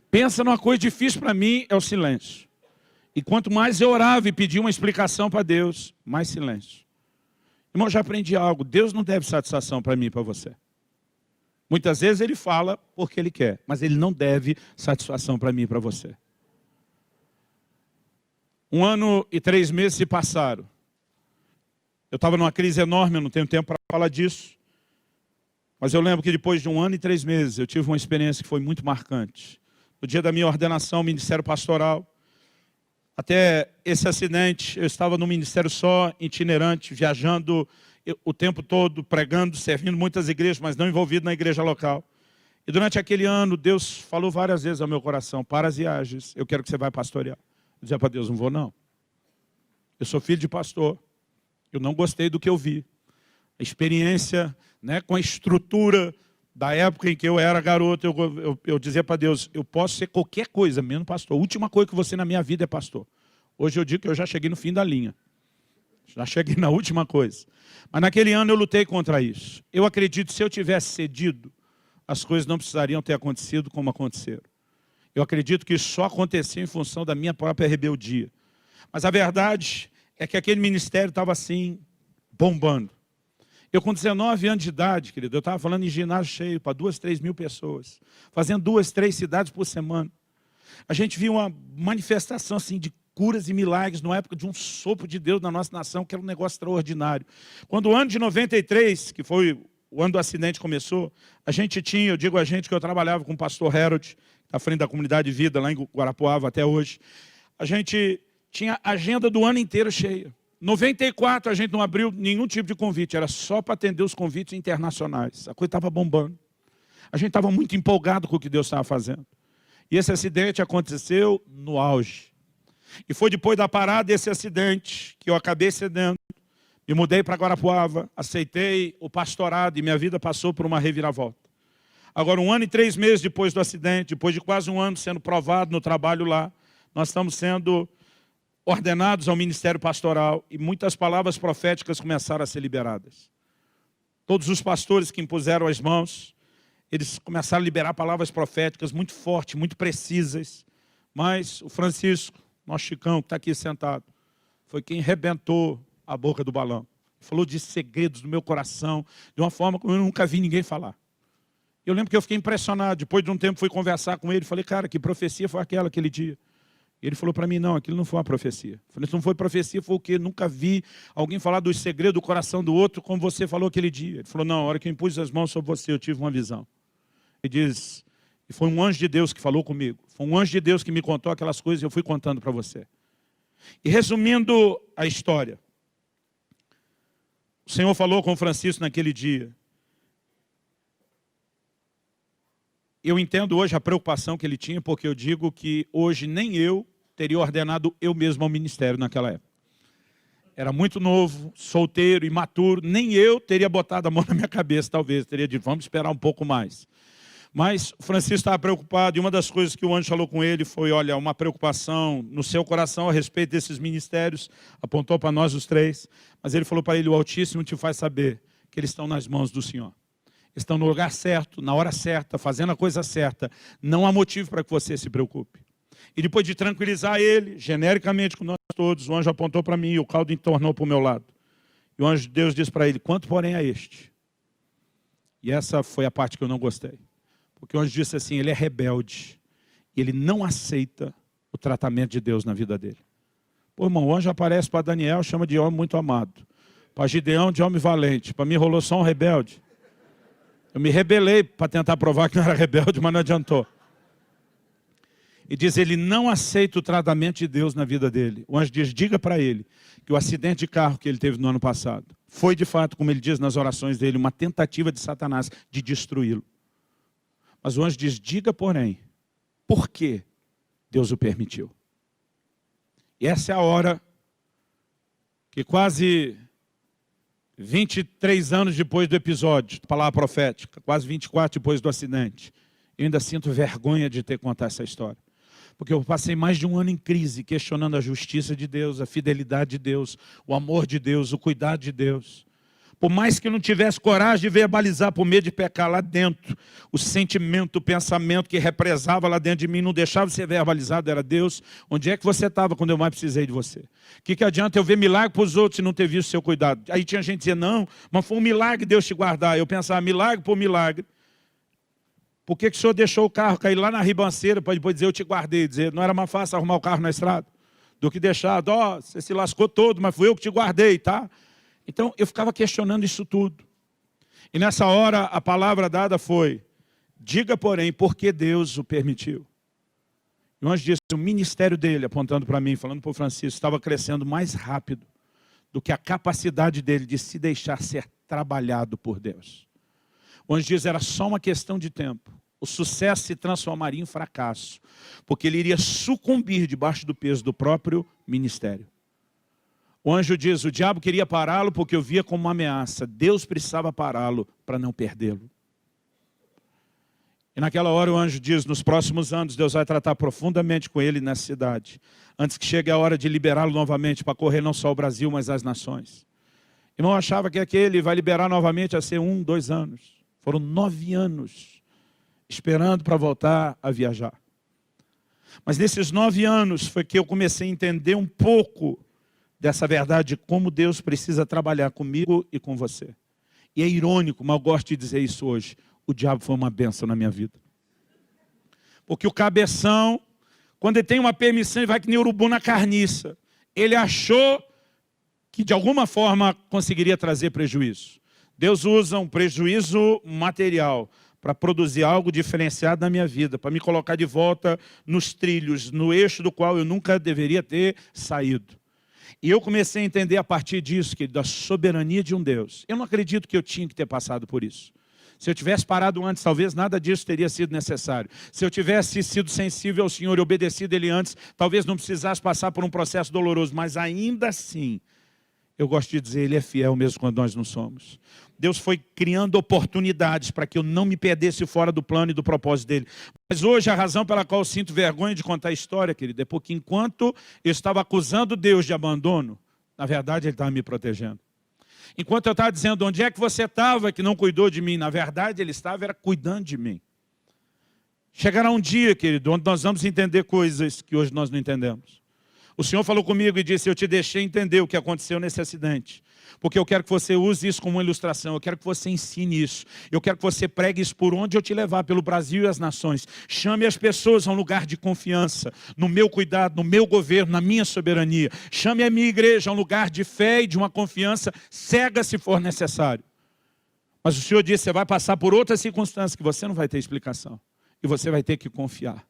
Pensa numa coisa difícil para mim, é o silêncio. E quanto mais eu orava e pedia uma explicação para Deus, mais silêncio. Irmão, eu já aprendi algo, Deus não deve satisfação para mim e para você. Muitas vezes ele fala porque ele quer, mas ele não deve satisfação para mim e para você. 1 ano e 3 meses se passaram. Eu estava numa crise enorme, eu não tenho tempo para falar disso. Mas eu lembro que depois de 1 ano e 3 meses, eu tive uma experiência que foi muito marcante. No dia da minha ordenação ao ministério pastoral, até esse acidente, eu estava num ministério só, itinerante, viajando o tempo todo, pregando, servindo muitas igrejas, mas não envolvido na igreja local. E durante aquele ano, Deus falou várias vezes ao meu coração, para as viagens, eu quero que você vá pastorear. Eu dizia para Deus, não vou não. Eu sou filho de pastor, eu não gostei do que eu vi. A experiência, né, com a estrutura da época em que eu era garoto, eu dizia para Deus, eu posso ser qualquer coisa, menos pastor. A última coisa que você na minha vida é pastor. Hoje eu digo que eu já cheguei no fim da linha. Já cheguei na última coisa. Mas naquele ano eu lutei contra isso. Eu acredito que se eu tivesse cedido, as coisas não precisariam ter acontecido como aconteceram. Eu acredito que isso só acontecia em função da minha própria rebeldia. Mas a verdade é que aquele ministério estava assim, bombando. Eu com 19 anos de idade, querido, eu estava falando em ginásio cheio para 2, 3 mil pessoas, fazendo 2, 3 cidades por semana. A gente viu uma manifestação assim de curas e milagres na época de um sopro de Deus na nossa nação, que era um negócio extraordinário. Quando o ano de 93, que foi o ano do acidente começou, a gente tinha, eu digo a gente que eu trabalhava com o pastor Harold, à frente da Comunidade de Vida, lá em Guarapuava até hoje, a gente tinha a agenda do ano inteiro cheia. 94 a gente não abriu nenhum tipo de convite, era só para atender os convites internacionais. A coisa estava bombando. A gente estava muito empolgado com o que Deus estava fazendo. E esse acidente aconteceu no auge. E foi depois da parada desse acidente que eu acabei cedendo. Me mudei para Guarapuava, aceitei o pastorado e minha vida passou por uma reviravolta. Agora, 1 ano e 3 meses depois do acidente, depois de quase 1 ano sendo provado no trabalho lá, nós estamos sendo ordenados ao ministério pastoral e muitas palavras proféticas começaram a ser liberadas. Todos os pastores que impuseram as mãos, eles começaram a liberar palavras proféticas muito fortes, muito precisas. Mas o Francisco, nosso Chicão, que está aqui sentado, foi quem rebentou a boca do balão. Falou de segredos do meu coração, de uma forma como eu nunca vi ninguém falar. Eu lembro que eu fiquei impressionado. Depois de um tempo fui conversar com ele, falei, cara, que profecia foi aquela aquele dia? E ele falou para mim, não, aquilo não foi uma profecia. Eu falei, se não foi profecia, foi o quê? Nunca vi alguém falar dos segredos do coração do outro como você falou aquele dia. Ele falou, não, a hora que eu impus as mãos sobre você, eu tive uma visão. Ele diz, e foi um anjo de Deus que falou comigo. Foi um anjo de Deus que me contou aquelas coisas e eu fui contando para você. E resumindo a história, o Senhor falou com o Francisco naquele dia. Eu entendo hoje a preocupação que ele tinha, porque eu digo que hoje nem eu teria ordenado eu mesmo ao ministério naquela época. Era muito novo, solteiro, imaturo, nem eu teria botado a mão na minha cabeça, talvez. Teria dito, vamos esperar um pouco mais. Mas o Francisco estava preocupado, e uma das coisas que o anjo falou com ele foi, olha, uma preocupação no seu coração a respeito desses ministérios, apontou para nós os 3, mas ele falou para ele, o Altíssimo te faz saber que eles estão nas mãos do Senhor. Estão no lugar certo, na hora certa, fazendo a coisa certa. Não há motivo para que você se preocupe. E depois de tranquilizar ele, genericamente com nós todos, o anjo apontou para mim e o caldo entornou para o meu lado. E o anjo de Deus disse para ele, quanto porém a este? E essa foi a parte que eu não gostei. Porque o anjo disse assim, ele é rebelde. E ele não aceita o tratamento de Deus na vida dele. Pô, irmão, o anjo aparece para Daniel, chama de homem muito amado. Para Gideão, de homem valente. Para mim, rolou só um rebelde. Eu me rebelei para tentar provar que não era rebelde, mas não adiantou. E diz, ele não aceita o tratamento de Deus na vida dele. O anjo diz, diga para ele que o acidente de carro que ele teve no ano passado foi, de fato, como ele diz nas orações dele, uma tentativa de Satanás de destruí-lo. Mas o anjo diz, diga, porém, por que Deus o permitiu? E essa é a hora que quase 23 anos depois do episódio, palavra profética, quase 24 depois do acidente, eu ainda sinto vergonha de ter contado essa história. Porque eu passei mais de 1 ano em crise, questionando a justiça de Deus, a fidelidade de Deus, o amor de Deus, o cuidado de Deus. Por mais que eu não tivesse coragem de verbalizar por medo de pecar lá dentro, o sentimento, o pensamento que represava lá dentro de mim, não deixava de ser verbalizado, era Deus, onde é que você estava quando eu mais precisei de você? O que adianta eu ver milagre para os outros e não ter visto o seu cuidado? Aí tinha gente dizendo, não, mas foi um milagre Deus te guardar. Eu pensava, milagre por milagre. Por que o senhor deixou o carro cair lá na ribanceira para depois dizer, eu te guardei? Dizer, não era mais fácil arrumar o carro na estrada do que deixar, ó, você se lascou todo, mas fui eu que te guardei, tá? Então, eu ficava questionando isso tudo. E nessa hora, a palavra dada foi, diga, porém, por que Deus o permitiu. E o anjo disse, o ministério dele, apontando para mim, falando para o Francisco, estava crescendo mais rápido do que a capacidade dele de se deixar ser trabalhado por Deus. O anjo diz, era só uma questão de tempo. O sucesso se transformaria em fracasso, porque ele iria sucumbir debaixo do peso do próprio ministério. O anjo diz, o diabo queria pará-lo porque eu via como uma ameaça. Deus precisava pará-lo para não perdê-lo. E naquela hora o anjo diz, nos próximos anos Deus vai tratar profundamente com ele nessa cidade. Antes que chegue a hora de liberá-lo novamente para correr não só o Brasil, mas as nações. Irmão, eu achava que aquele vai liberar novamente a ser 1, 2 anos. Foram 9 anos esperando para voltar a viajar. Mas nesses 9 anos foi que eu comecei a entender um pouco dessa verdade de como Deus precisa trabalhar comigo e com você. E é irônico, mas eu gosto de dizer isso hoje. O diabo foi uma bênção na minha vida. Porque o cabeção, quando ele tem uma permissão, ele vai que nem urubu na carniça. Ele achou que de alguma forma conseguiria trazer prejuízo. Deus usa um prejuízo material para produzir algo diferenciado na minha vida, para me colocar de volta nos trilhos, no eixo do qual eu nunca deveria ter saído. E eu comecei a entender a partir disso, que da soberania de um Deus. Eu não acredito que eu tinha que ter passado por isso. Se eu tivesse parado antes, talvez nada disso teria sido necessário. Se eu tivesse sido sensível ao Senhor e obedecido Ele antes, talvez não precisasse passar por um processo doloroso. Mas ainda assim, eu gosto de dizer, Ele é fiel mesmo quando nós não somos. Deus foi criando oportunidades para que eu não me perdesse fora do plano e do propósito dEle. Mas hoje a razão pela qual eu sinto vergonha de contar a história, querido, é porque enquanto eu estava acusando Deus de abandono, na verdade Ele estava me protegendo. Enquanto eu estava dizendo, onde é que você estava que não cuidou de mim? Na verdade, Ele estava era cuidando de mim. Chegará um dia, querido, onde nós vamos entender coisas que hoje nós não entendemos. O Senhor falou comigo e disse, eu te deixei entender o que aconteceu nesse acidente. Porque eu quero que você use isso como uma ilustração, eu quero que você ensine isso. Eu quero que você pregue isso por onde eu te levar, pelo Brasil e as nações. Chame as pessoas a um lugar de confiança, no meu cuidado, no meu governo, na minha soberania. Chame a minha igreja a um lugar de fé e de uma confiança cega se for necessário. Mas o Senhor disse, você vai passar por outras circunstâncias que você não vai ter explicação. E você vai ter que confiar.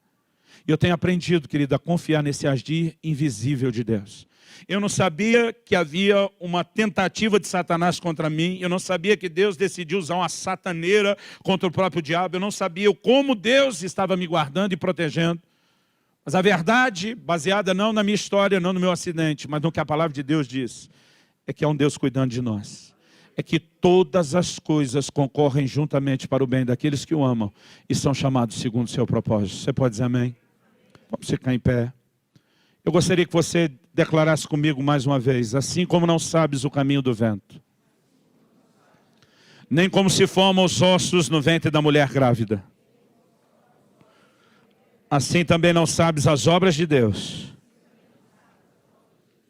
E eu tenho aprendido, querido, a confiar nesse agir invisível de Deus. Eu não sabia que havia uma tentativa de Satanás contra mim. Eu não sabia que Deus decidiu usar uma sataneira contra o próprio diabo. Eu não sabia como Deus estava me guardando e protegendo. Mas a verdade, baseada não na minha história, não no meu acidente, mas no que a palavra de Deus diz, é que há um Deus cuidando de nós. É que todas as coisas concorrem juntamente para o bem daqueles que o amam e são chamados segundo o seu propósito. Você pode dizer amém? Vamos ficar em pé. Eu gostaria que você declarasse comigo mais uma vez, assim como não sabes o caminho do vento, nem como se formam os ossos no ventre da mulher grávida, assim também não sabes as obras de Deus,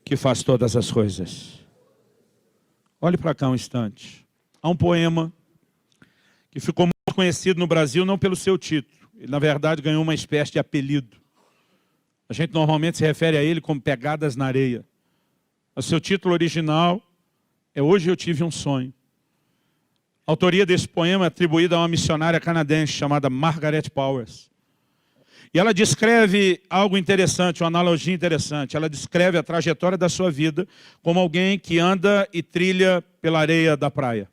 que faz todas as coisas. Olhe para cá um instante. Há um poema que ficou muito conhecido no Brasil, não pelo seu título. Ele, na verdade, ganhou uma espécie de apelido. A gente normalmente se refere a ele como Pegadas na Areia. O seu título original é Hoje Eu Tive um Sonho. A autoria desse poema é atribuída a uma missionária canadense chamada Margaret Powers. E ela descreve algo interessante, uma analogia interessante. Ela descreve a trajetória da sua vida como alguém que anda e trilha pela areia da praia.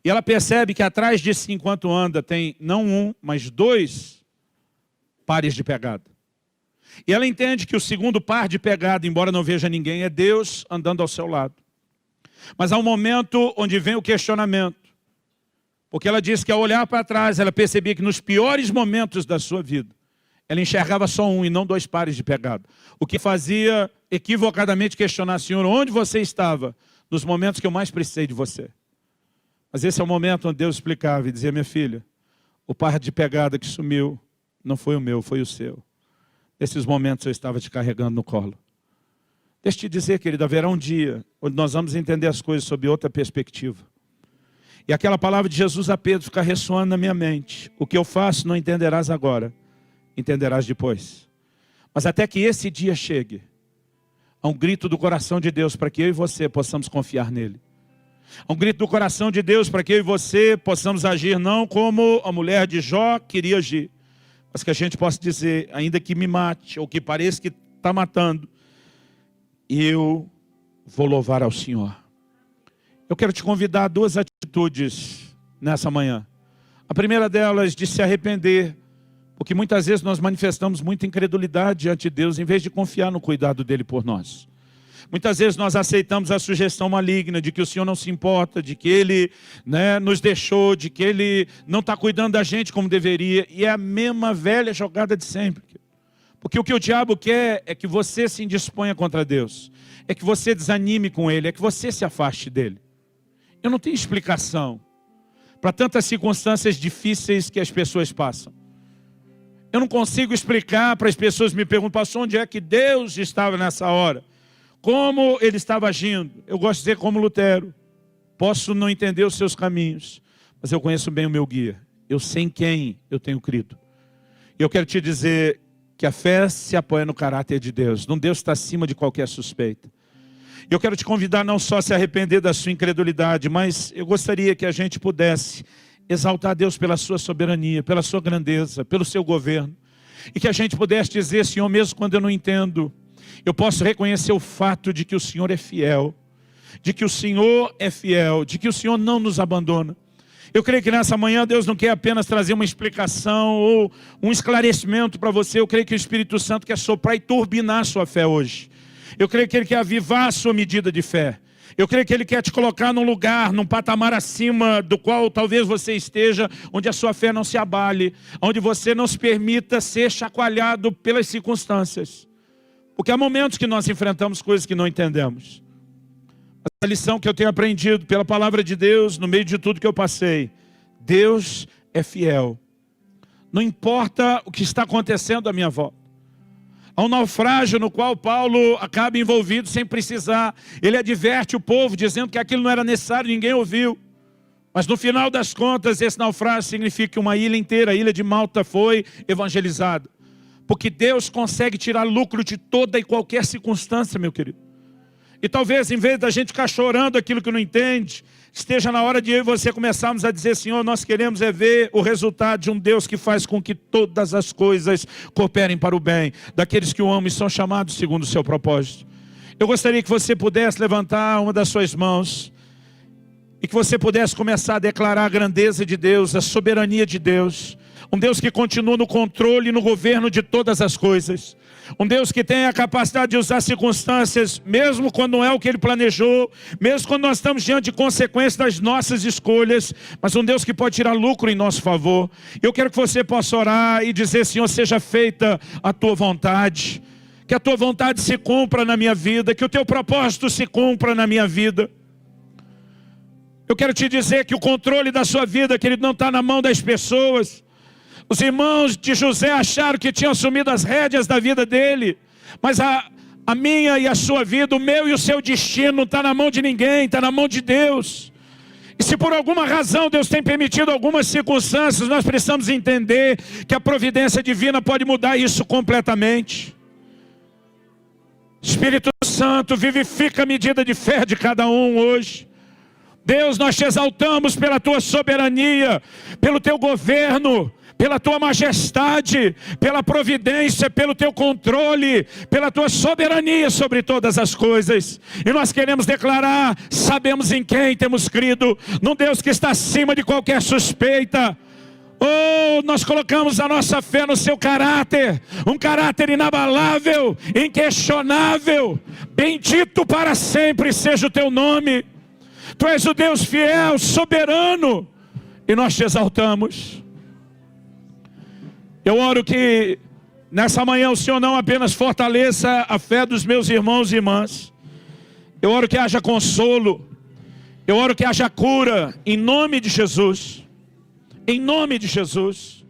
E ela percebe que atrás de si, enquanto anda, tem não um, mas dois pares de pegada. E ela entende que o segundo par de pegada, embora não veja ninguém, é Deus andando ao seu lado. Mas há um momento onde vem o questionamento. Porque ela diz que ao olhar para trás, ela percebia que nos piores momentos da sua vida, ela enxergava só um e não dois pares de pegada. O que fazia equivocadamente questionar, Senhor, onde você estava nos momentos que eu mais precisei de você? Mas esse é o momento onde Deus explicava e dizia, minha filha, o par de pegada que sumiu não foi o meu, foi o seu. Nesses momentos eu estava te carregando no colo. Deixa eu te dizer, querido, haverá um dia onde nós vamos entender as coisas sob outra perspectiva. E aquela palavra de Jesus a Pedro fica ressoando na minha mente. O que eu faço não entenderás agora, entenderás depois. Mas até que esse dia chegue, há um grito do coração de Deus para que eu e você possamos confiar nele. Há um grito do coração de Deus para que eu e você possamos agir não como a mulher de Jó queria agir, mas que a gente possa dizer, ainda que me mate, ou que pareça que está matando, eu vou louvar ao Senhor. Eu quero te convidar a duas atitudes nessa manhã. A primeira delas de se arrepender, porque muitas vezes nós manifestamos muita incredulidade diante de Deus, em vez de confiar no cuidado dele por nós. Muitas vezes nós aceitamos a sugestão maligna de que o Senhor não se importa, de que Ele nos deixou, de que Ele não está cuidando da gente como deveria. E é a mesma velha jogada de sempre. Porque o que o diabo quer é que você se indisponha contra Deus. É que você desanime com Ele, é que você se afaste dEle. Eu não tenho explicação para tantas circunstâncias difíceis que as pessoas passam. Eu não consigo explicar para as pessoas que me perguntam, pastor, onde é que Deus estava nessa hora? como ele estava agindo. Eu gosto de dizer como Lutero. Posso não entender os seus caminhos, mas eu conheço bem o meu guia. Eu sei em quem eu tenho crido. E eu quero te dizer que a fé se apoia no caráter de Deus. Num Deus que está acima de qualquer suspeita. E eu quero te convidar não só a se arrepender da sua incredulidade, mas eu gostaria que a gente pudesse exaltar Deus pela sua soberania, pela sua grandeza, pelo seu governo. E que a gente pudesse dizer, Senhor, mesmo quando eu não entendo, eu posso reconhecer o fato de que o Senhor é fiel. De que o Senhor é fiel, de que o Senhor não nos abandona. Eu creio que nessa manhã Deus não quer apenas trazer uma explicação ou um esclarecimento para você. Eu creio que o Espírito Santo quer soprar e turbinar a sua fé hoje. Eu creio que Ele quer avivar a sua medida de fé. Eu creio que Ele quer te colocar num lugar, num patamar acima do qual talvez você esteja, onde a sua fé não se abale, onde você não se permita ser chacoalhado pelas circunstâncias. Porque há momentos que nós enfrentamos coisas que não entendemos. A lição que eu tenho aprendido pela palavra de Deus, no meio de tudo que eu passei, Deus é fiel. Não importa o que está acontecendo à minha volta. Há um naufrágio no qual Paulo acaba envolvido sem precisar. Ele adverte o povo, dizendo que aquilo não era necessário, ninguém ouviu. Mas no final das contas, esse naufrágio significa que uma ilha inteira, a ilha de Malta, foi evangelizada. Porque Deus consegue tirar lucro de toda e qualquer circunstância, meu querido. E talvez, em vez da gente ficar chorando aquilo que não entende, esteja na hora de eu e você começarmos a dizer, Senhor, nós queremos ver o resultado de um Deus que faz com que todas as coisas cooperem para o bem daqueles que o amam e são chamados segundo o seu propósito. Eu gostaria que você pudesse levantar uma das suas mãos e que você pudesse começar a declarar a grandeza de Deus, a soberania de Deus. Um Deus que continua no controle e no governo de todas as coisas. Um Deus que tem a capacidade de usar circunstâncias, mesmo quando não é o que Ele planejou, mesmo quando nós estamos diante de consequências das nossas escolhas, mas um Deus que pode tirar lucro em nosso favor. Eu quero que você possa orar e dizer, Senhor, seja feita a Tua vontade, que a Tua vontade se cumpra na minha vida, que o Teu propósito se cumpra na minha vida. Eu quero te dizer que o controle da sua vida, querido, não está na mão das pessoas. Os irmãos de José acharam que tinham assumido as rédeas da vida dele. Mas a minha e a sua vida, o meu e o seu destino não está na mão de ninguém, está na mão de Deus. E se por alguma razão Deus tem permitido algumas circunstâncias, nós precisamos entender que a providência divina pode mudar isso completamente. Espírito Santo, vivifica a medida de fé de cada um hoje. Deus, nós te exaltamos pela Tua soberania, pelo Teu governo, pela Tua majestade, pela providência, pelo Teu controle, pela Tua soberania sobre todas as coisas. E nós queremos declarar, sabemos em quem temos crido, num Deus que está acima de qualquer suspeita. Oh, nós colocamos a nossa fé no Seu caráter, um caráter inabalável, inquestionável. Bendito para sempre seja o Teu nome. Tu és o Deus fiel, soberano, e nós te exaltamos. Eu oro que nessa manhã o Senhor não apenas fortaleça a fé dos meus irmãos e irmãs. Eu oro que haja consolo. Eu oro que haja cura, em nome de Jesus. Em nome de Jesus.